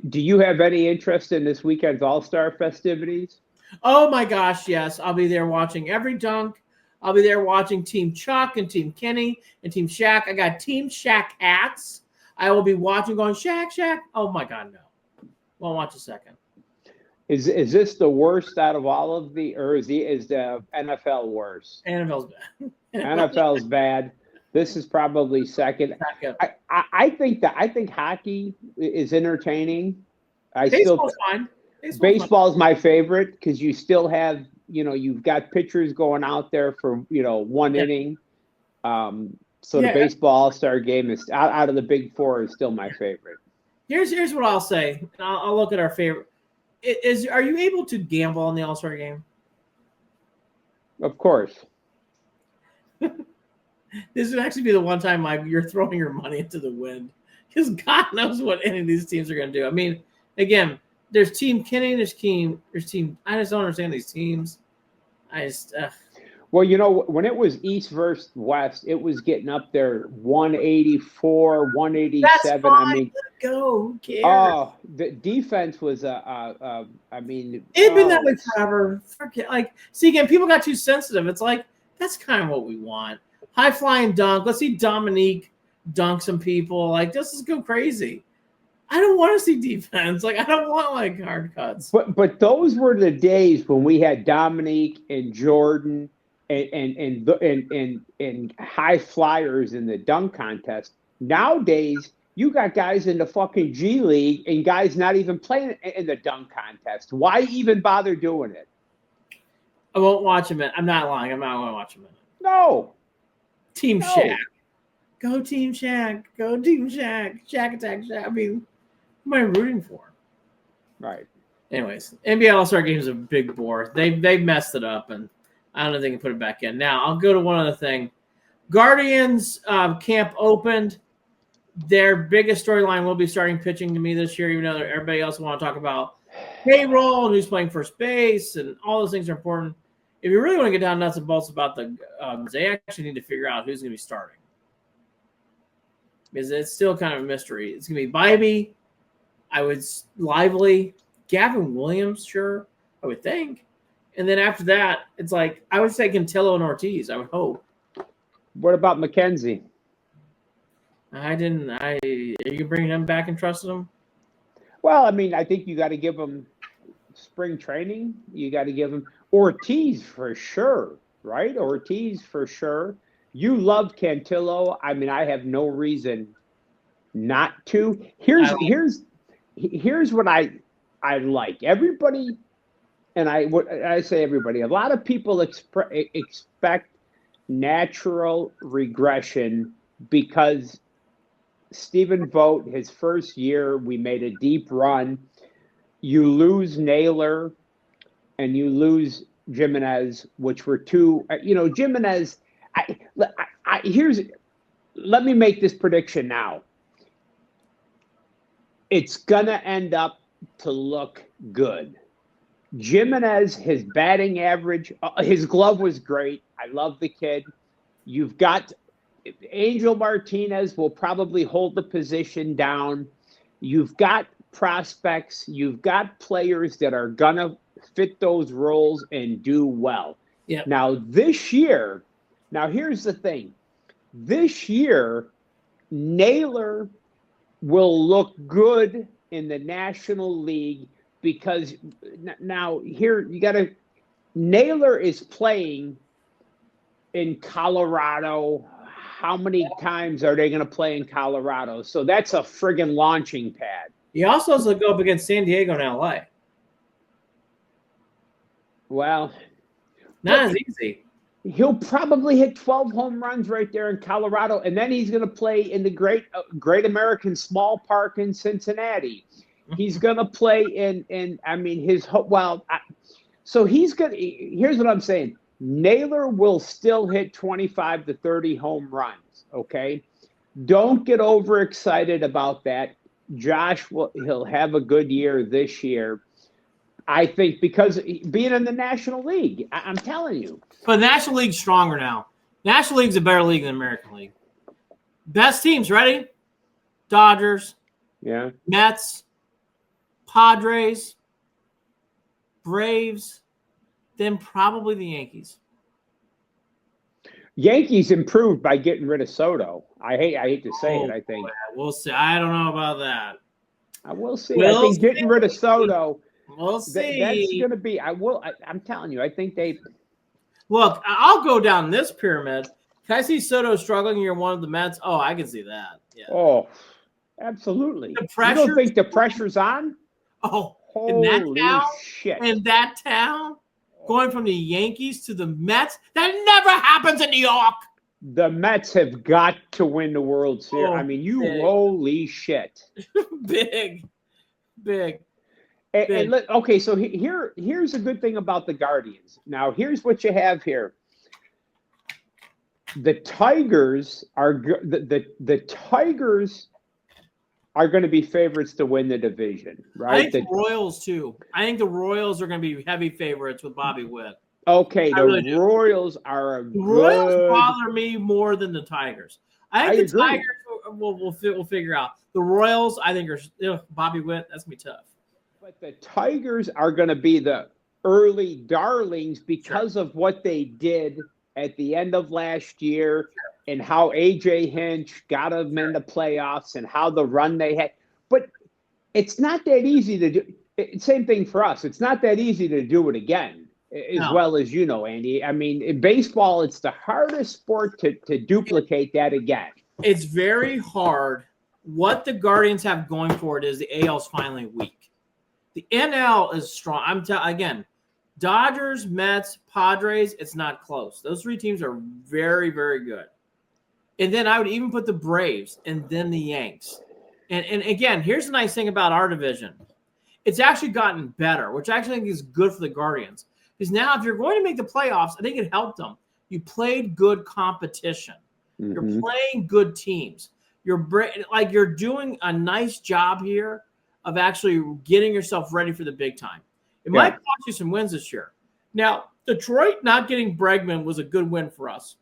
Do you have any interest in this weekend's All-Star festivities? Oh, my gosh, yes. I'll be there watching every dunk. I'll be there watching Team Chuck and Team Kenny and Team Shaq. I got Team Shaq hats. I will be watching going, Shaq. Oh, my God, no. Won't watch a second. Is this the worst out of all of or is the NFL worse? NFL's bad. NFL's bad. This is probably second. I think hockey is entertaining. Baseball's fine. Baseball's my favorite because you still have, you've got pitchers going out there for, one inning. So the baseball All-Star game is out of the big four is still my favorite. Here's what I'll say. I'll look at our favorite. Are you able to gamble on the All-Star game? Of course. This would actually be the one time you're throwing your money into the wind because God knows what any of these teams are going to do. I mean, again, there's Team Kenny, there's Team. I just don't understand these teams. Well, when it was East versus West, it was getting up there 184, 187. That's fine. I mean, let it go. Who cares? Oh, the defense was it's been that way forever. See, again, people got too sensitive. It's like that's kind of what we want. High flying dunk. Let's see Dominique dunk some people. Like, this is go crazy. I don't want to see defense. Like, I don't want like hard cuts. But those were the days when we had Dominique and Jordan and high flyers in the dunk contest. Nowadays, you got guys in the fucking G League and guys not even playing in the dunk contest. Why even bother doing it? I won't watch him. I'm not lying. I'm not going to watch him. No. Team Shaq. Go Team Shaq. Go Team Shaq. Shaq attack Shaq. I mean, who am I rooting for? Right. Anyways, NBA All-Star Game is a big bore. They messed it up, and I don't know if they can put it back in. Now, I'll go to one other thing. Guardians camp opened. Their biggest storyline will be starting pitching to me this year, even though everybody else want to talk about payroll and who's playing first base, and all those things are important. If you really want to get down nuts and bolts about they actually need to figure out who's going to be starting. Because it's still kind of a mystery. It's going to be Bybee, Lively, Gavin Williams, sure, I would think. And then after that, it's like, I would say Cantillo and Ortiz, I would hope. What about McKenzie? Are you bringing him back and trusting him? Well, I mean, I think you got to give him spring training. You got to give him Ortiz for sure, right? Ortiz for sure. You love Cantillo. I mean, I have no reason not to. Here's what I like. Everybody, and I say everybody, a lot of people expect natural regression because Stephen Vogt, his first year, we made a deep run. You lose Naylor and you lose Jimenez, which were two, Jimenez. Let me make this prediction now. It's going to end up to look good. Jimenez, his batting average, his glove was great. I love the kid. You've got Angel Martinez will probably hold the position down. You've got prospects. You've got players that are going to fit those roles and do well. Yeah. Now, this year, here's the thing. This year, Naylor will look good in the National League because now here you got to – Naylor is playing in Colorado. How many times are they going to play in Colorado? So that's a friggin' launching pad. He also has to go up against San Diego and LA. Well, not as easy. He'll probably hit 12 home runs right there in Colorado, and then he's going to play in the Great American Small Park in Cincinnati. He's going to play so he's going to – here's what I'm saying. Naylor will still hit 25 to 30 home runs, okay? Don't get overexcited about that. Josh he'll have a good year this year. I think because being in the National League, I'm telling you. But the National League's stronger now. National League's a better league than the American League. Best teams, ready? Dodgers. Yeah. Mets. Padres. Braves. Then probably the Yankees. Yankees improved by getting rid of Soto. I hate to say it, I think. We'll see. I don't know about that. I will see. I think getting rid of Soto. We'll see. That's going to be. I'm telling you. I think they. Look, I'll go down this pyramid. Can I see Soto struggling year one of the Mets? Oh, I can see that. Yeah. Oh, absolutely. The pressure. You don't think the pressure's on? Oh, holy in that town, shit! In that town, going from the Yankees to the Mets, that never happens in New York. The Mets have got to win the World Series. I mean, holy shit! Big. And okay, so here's a good thing about the Guardians. Now, here's what you have here. The Tigers are the Tigers are going to be favorites to win the division, right? I think the Royals too. I think the Royals are going to be heavy favorites with Bobby Witt. Okay, the Royals are the Royals bother me more than the Tigers. I think the agree. Tigers we'll figure out. The Royals, I think, are Bobby Witt. That's gonna be tough. But the Tigers are going to be the early darlings because of what they did at the end of last year and how A.J. Hinch got them in the playoffs and how the run they had. But it's not that easy to do. Same thing for us. It's not that easy to do it again, as well as you know, Andy. I mean, in baseball, it's the hardest sport to duplicate that again. It's very hard. What the Guardians have going for it is the AL's finally weak. The NL is strong. Again, Dodgers, Mets, Padres, it's not close. Those three teams are very, very good. And then I would even put the Braves and then the Yanks. And again, here's the nice thing about our division. It's actually gotten better, which I actually think is good for the Guardians. Because now if you're going to make the playoffs, I think it helped them. You played good competition. Mm-hmm. You're playing good teams. You're doing a nice job here of actually getting yourself ready for the big time. It might cost you some wins this year. Now, Detroit not getting Bregman was a good win for us.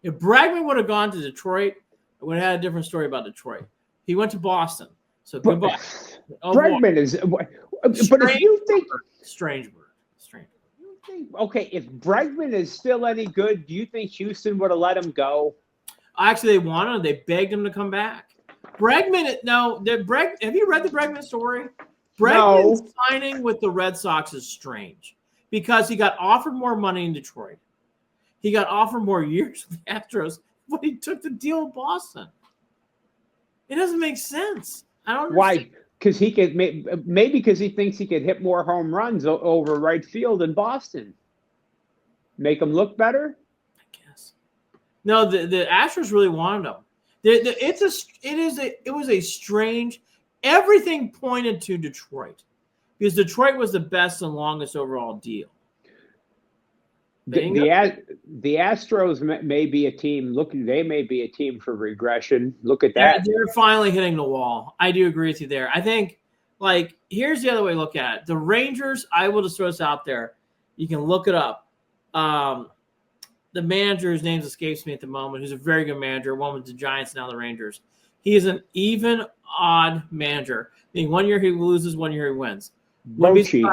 If Bregman would have gone to Detroit, I would have had a different story about Detroit. He went to Boston. So goodbye. Bregman is – but if you think – Strange word. You think, okay, if Bregman is still any good, do you think Houston would have let him go? Actually, they wanted him. They begged him to come back. Bregman – have you read the Bregman story? Bregman's signing with the Red Sox is strange because he got offered more money in Detroit. He got offered more years with the Astros, but he took the deal with Boston. It doesn't make sense. I don't understand. Why? Because he could maybe because he thinks he could hit more home runs over right field in Boston. Make him look better? I guess. No, the Astros really wanted him. It was a strange. Everything pointed to Detroit because Detroit was the best and longest overall deal. The Astros may be a team. They may be a team for regression. Look at that. They're finally hitting the wall. I do agree with you there. I think, here's the other way to look at it. The Rangers, I will just throw this out there. You can look it up. The manager, whose name escapes me at the moment, who's a very good manager, one with the Giants, now the Rangers. He is an even, odd manager. Meaning 1 year he loses, 1 year he wins. Bochy.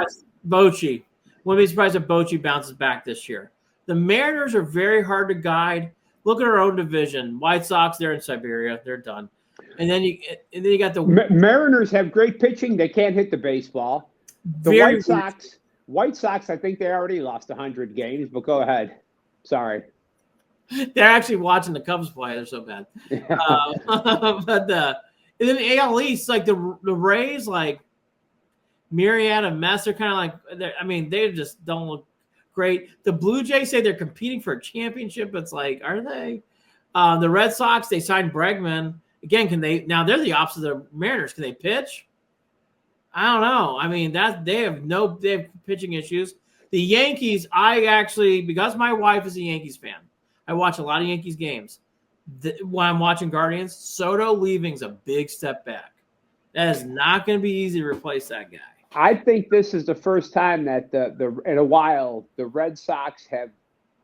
Wouldn't be surprised if Bochy bounces back this year. The Mariners are very hard to guide. Look at our own division. White Sox, they're in Siberia. They're done. And then you got the Mariners have great pitching. They can't hit the baseball. The White Sox, I think they already lost 100 games, but go ahead. Sorry. They're actually watching the Cubs play. They're so bad. And then the AL East, the Rays, Myriad and Mess are kind of they just don't look great. The Blue Jays say they're competing for a championship. It's are they? The Red Sox, they signed Bregman. Again, can they? Now they're the opposite of the Mariners. Can they pitch? I don't know. They have pitching issues. The Yankees, because my wife is a Yankees fan, I watch a lot of Yankees games. When I'm watching Guardians, Soto leaving's a big step back. That is not going to be easy to replace that guy. I think this is the first time that in a while the Red Sox have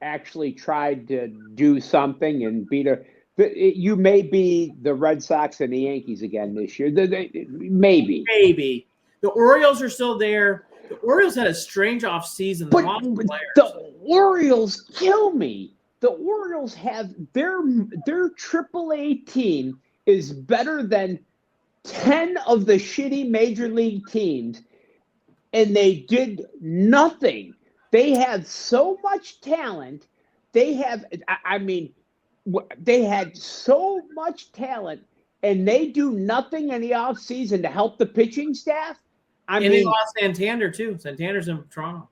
actually tried to do something and beat you may be the Red Sox and the Yankees again this year. Maybe. The Orioles are still there. The Orioles had a strange offseason. The Orioles kill me. The Orioles have their AAA team is better than 10 of the shitty major league teams, and they did nothing. They have so much talent. They had so much talent, and they do nothing in the offseason to help the pitching staff. They lost Santander, too. Santander's in Toronto.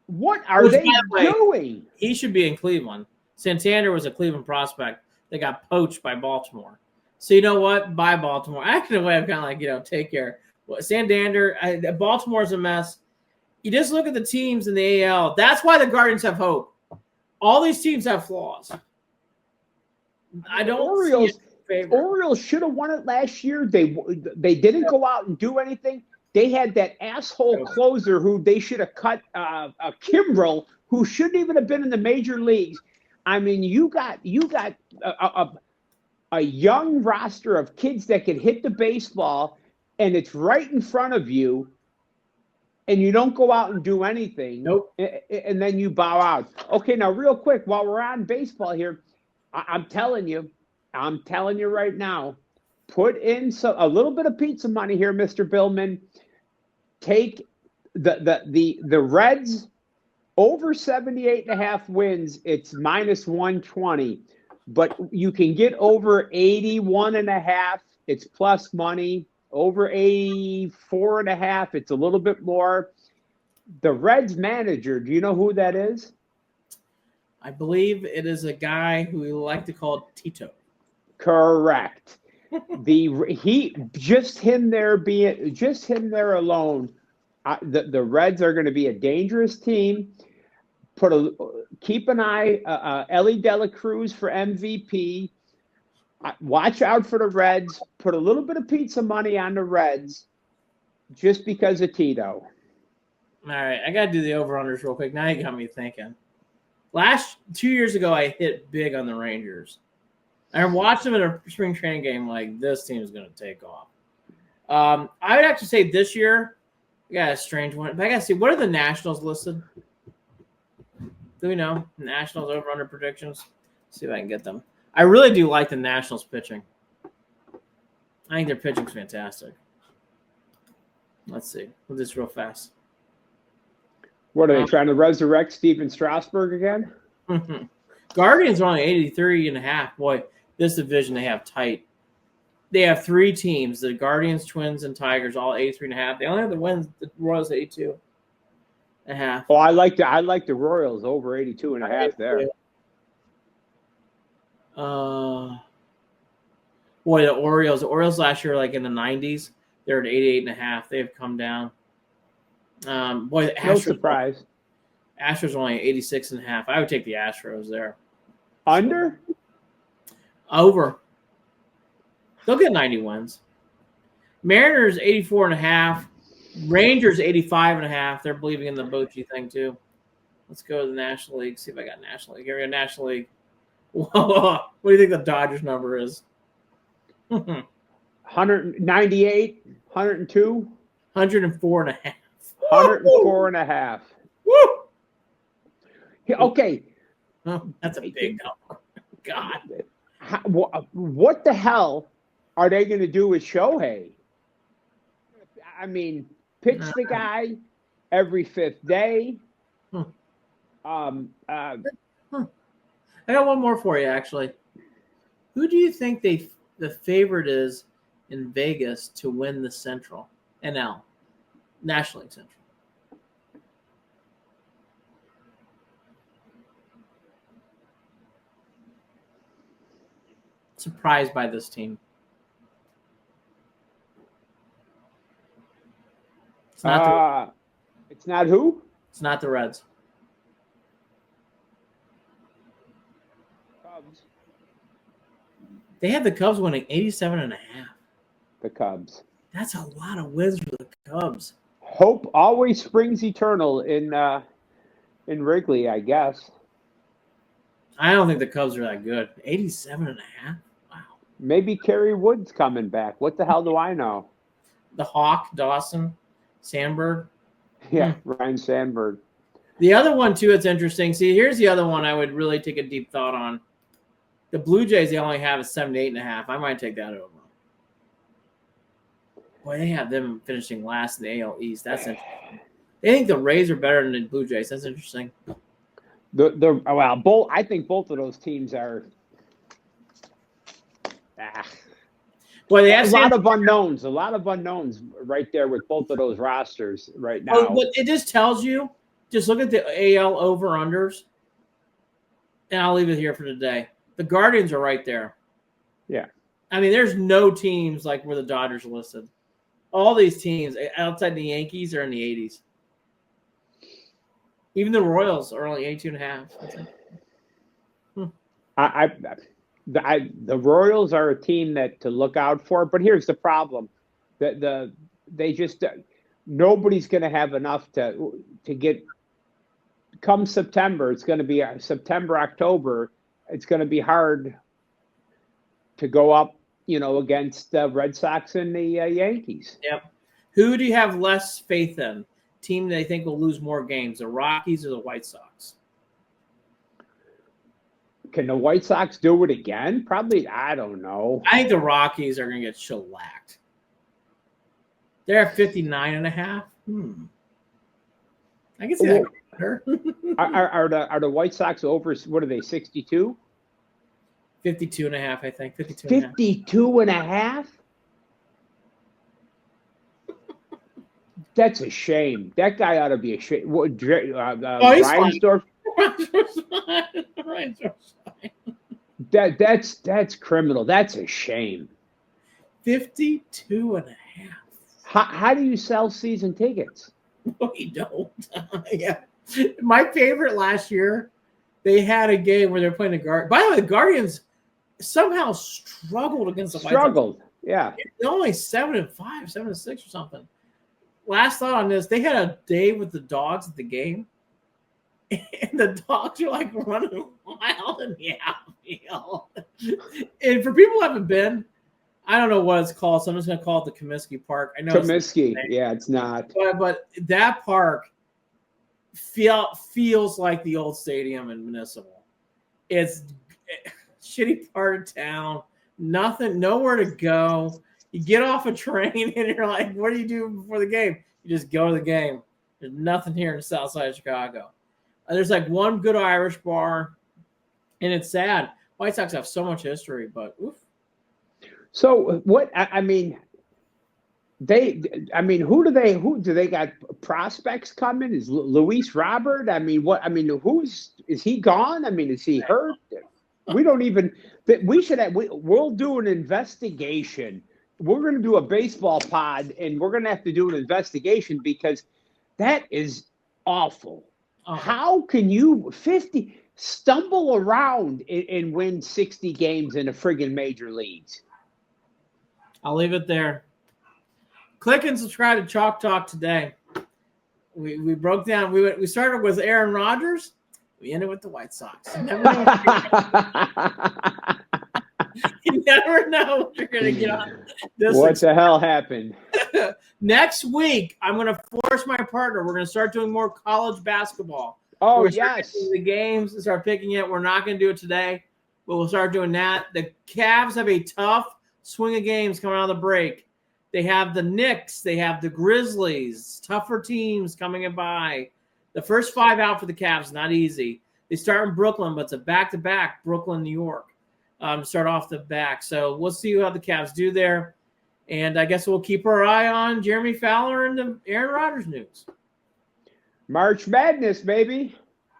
What are they doing? He should be in Cleveland. Santander was a Cleveland prospect. They got poached by Baltimore. So you know what? Bye, Baltimore. Actually, in a way, I'm kind of take care. Santander, Baltimore's a mess. You just look at the teams in the AL. That's why the Guardians have hope. All these teams have flaws. I don't. Orioles should have won it last year. They didn't go out and do anything. They had that asshole closer who they should have cut, Kimbrel, who shouldn't even have been in the major leagues. You got a young roster of kids that can hit the baseball, and it's right in front of you, and you don't go out and do anything. Nope. And then you bow out. Okay, now real quick, while we're on baseball here, I'm telling you right now, put in a little bit of pizza money here, Mr. Billman. Take the Reds over 78.5 wins. It's minus 120, but you can get over 81.5. It's plus money. Over 84.5. It's a little bit more. The Reds manager, do you know who that is? I believe it is a guy who we like to call Tito. Correct. Just him there alone. The Reds are going to be a dangerous team. Keep an eye. Ellie De La Cruz for MVP. Watch out for the Reds. Put a little bit of pizza money on the Reds, just because of Tito. All right, I got to do the over-unders real quick. Now you got me thinking. 2 years ago, I hit big on the Rangers. I watched them in a spring training game like this team is going to take off. I would actually say this year, I got a strange one. But I got to see, what are the Nationals listed? Do we know? Nationals over-under predictions? Let's see if I can get them. I really do like the Nationals pitching. I think their pitching's fantastic. Let's see. We'll do this real fast. What are they trying to resurrect Steven Strasburg again? Guardians are only 83.5. Boy, this division they have tight. They have 3 teams: the Guardians, Twins, and Tigers, all 83.5. They only have the wins. The Royals 82.5. Oh, I like the Royals over 82.5 there. Boy, the Orioles. The Orioles last year, like in the 90s, they're at 88.5. They have come down. Boy, the Astros, no surprise. Astros are only 86.5. I would take the Astros there. Under? Over. They'll get 90 wins. Mariners 84.5. Rangers 85.5. They're believing in the Bochy thing too. Let's go to the National League. See if I got National League. Here we go, National League. Whoa. What do you think the Dodgers number is? 198, 102, 104.5. 104.5. Woo! Okay. Oh, that's a big number. God. What the hell are they going to do with Shohei? I mean, pitch the guy every 5th day. I got one more for you, actually. Who do you think the favorite is in Vegas to win the Central NL National League Central? Surprised by this team. It's not it's not who? It's not the Reds. Cubs. They have the Cubs winning 87.5. The Cubs. That's a lot of wins for the Cubs. Hope always springs eternal in Wrigley, I guess. I don't think the Cubs are that good. 87.5. Wow. Maybe Kerry Wood's coming back. What the hell do I know? The Hawk, Dawson, Sandberg. Yeah, Ryan Sandberg. The other one, too, that's interesting. See, here's the other one I would really take a deep thought on. The Blue Jays, they only have a 78.5. I might take that over. Boy, they have them finishing last in the AL East. That's interesting. They think the Rays are better than the Blue Jays. That's interesting. I think both of those teams are. Boy, they have a lot of unknowns right there with both of those rosters right now. But it just tells you. Just look at the AL over-unders, and I'll leave it here for today. The Guardians are right there. Yeah. I mean, there's no teams like where the Dodgers are listed. All these teams outside the Yankees are in the 80s. Even the Royals are only 82.5. The Royals are a team that to look out for, but here's the problem: nobody's going to have enough to get. Come September, it's going to be September, October. It's going to be hard to go up, against the Red Sox and the Yankees. Yep. Who do you have less faith in? Team they think will lose more games, the Rockies or the White Sox? Can the White Sox do it again? Probably. I don't know. I think the Rockies are going to get shellacked. They're at 59.5. I can see that better. Are the White Sox over? What are they? 62? 52.5, I think. 52. 52.5? That's a shame. That guy ought to be ashamed. Reinsdorf? That's criminal. That's a shame. 52.5. How do you sell season tickets? No, you don't. Yeah. My favorite last year, they had a game where they're playing the Guardians. By the way, the Guardians somehow struggled against the White Sox. Yeah. They're only 7-5, 7-6 or something. Last thought on this, they had a day with the dogs at the game. And the dogs are like running wild in the outfield. And for people who haven't been, I don't know what it's called, so I'm just going to call it the Comiskey Park. I know Comiskey, yeah, it's not. But that park feels like the old stadium in Municipal. It's a shitty part of town, nowhere to go. You get off a train and you're like, what do you do before the game? You just go to the game. There's nothing here in the south side of Chicago. There's like one good Irish bar, and it's sad. White Sox have so much history, but oof. So what? I mean, who do they got prospects coming? Is Luis Robert? I mean, what? I mean, is he gone? I mean, is he hurt? We don't even. We'll do an investigation. We're going to do a baseball pod, and we're going to have to do an investigation because that is awful. How can you stumble around and win 60 games in the friggin' major leagues? I'll leave it there. Click and subscribe to Chalk Talk today. We broke down. We started with Aaron Rodgers. We ended with the White Sox. You never know what you're going to get on this. What the hell happened? Next week, I'm going to force my partner. We're going to start doing more college basketball. Oh, yes. The games and start picking it. We're not going to do it today, but we'll start doing that. The Cavs have a tough swing of games coming out of the break. They have the Knicks. They have the Grizzlies. Tougher teams coming in by. The first 5 out for the Cavs, not easy. They start in Brooklyn, but it's a back-to-back Brooklyn, New York. Start off the back. So we'll see how the Cavs do there. And I guess we'll keep our eye on Jeremy Fowler and the Aaron Rodgers news. March Madness, baby.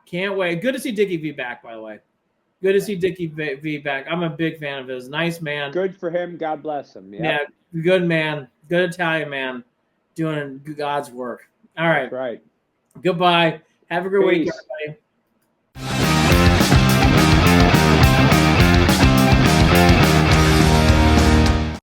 Can't wait. Good to see Dickie V back, by the way. Good to see Dickie V back. I'm a big fan of his. Nice man. Good for him. God bless him. Yeah, good man. Good Italian man doing God's work. All right. That's right. Goodbye. Have a good week, Peace. everybody.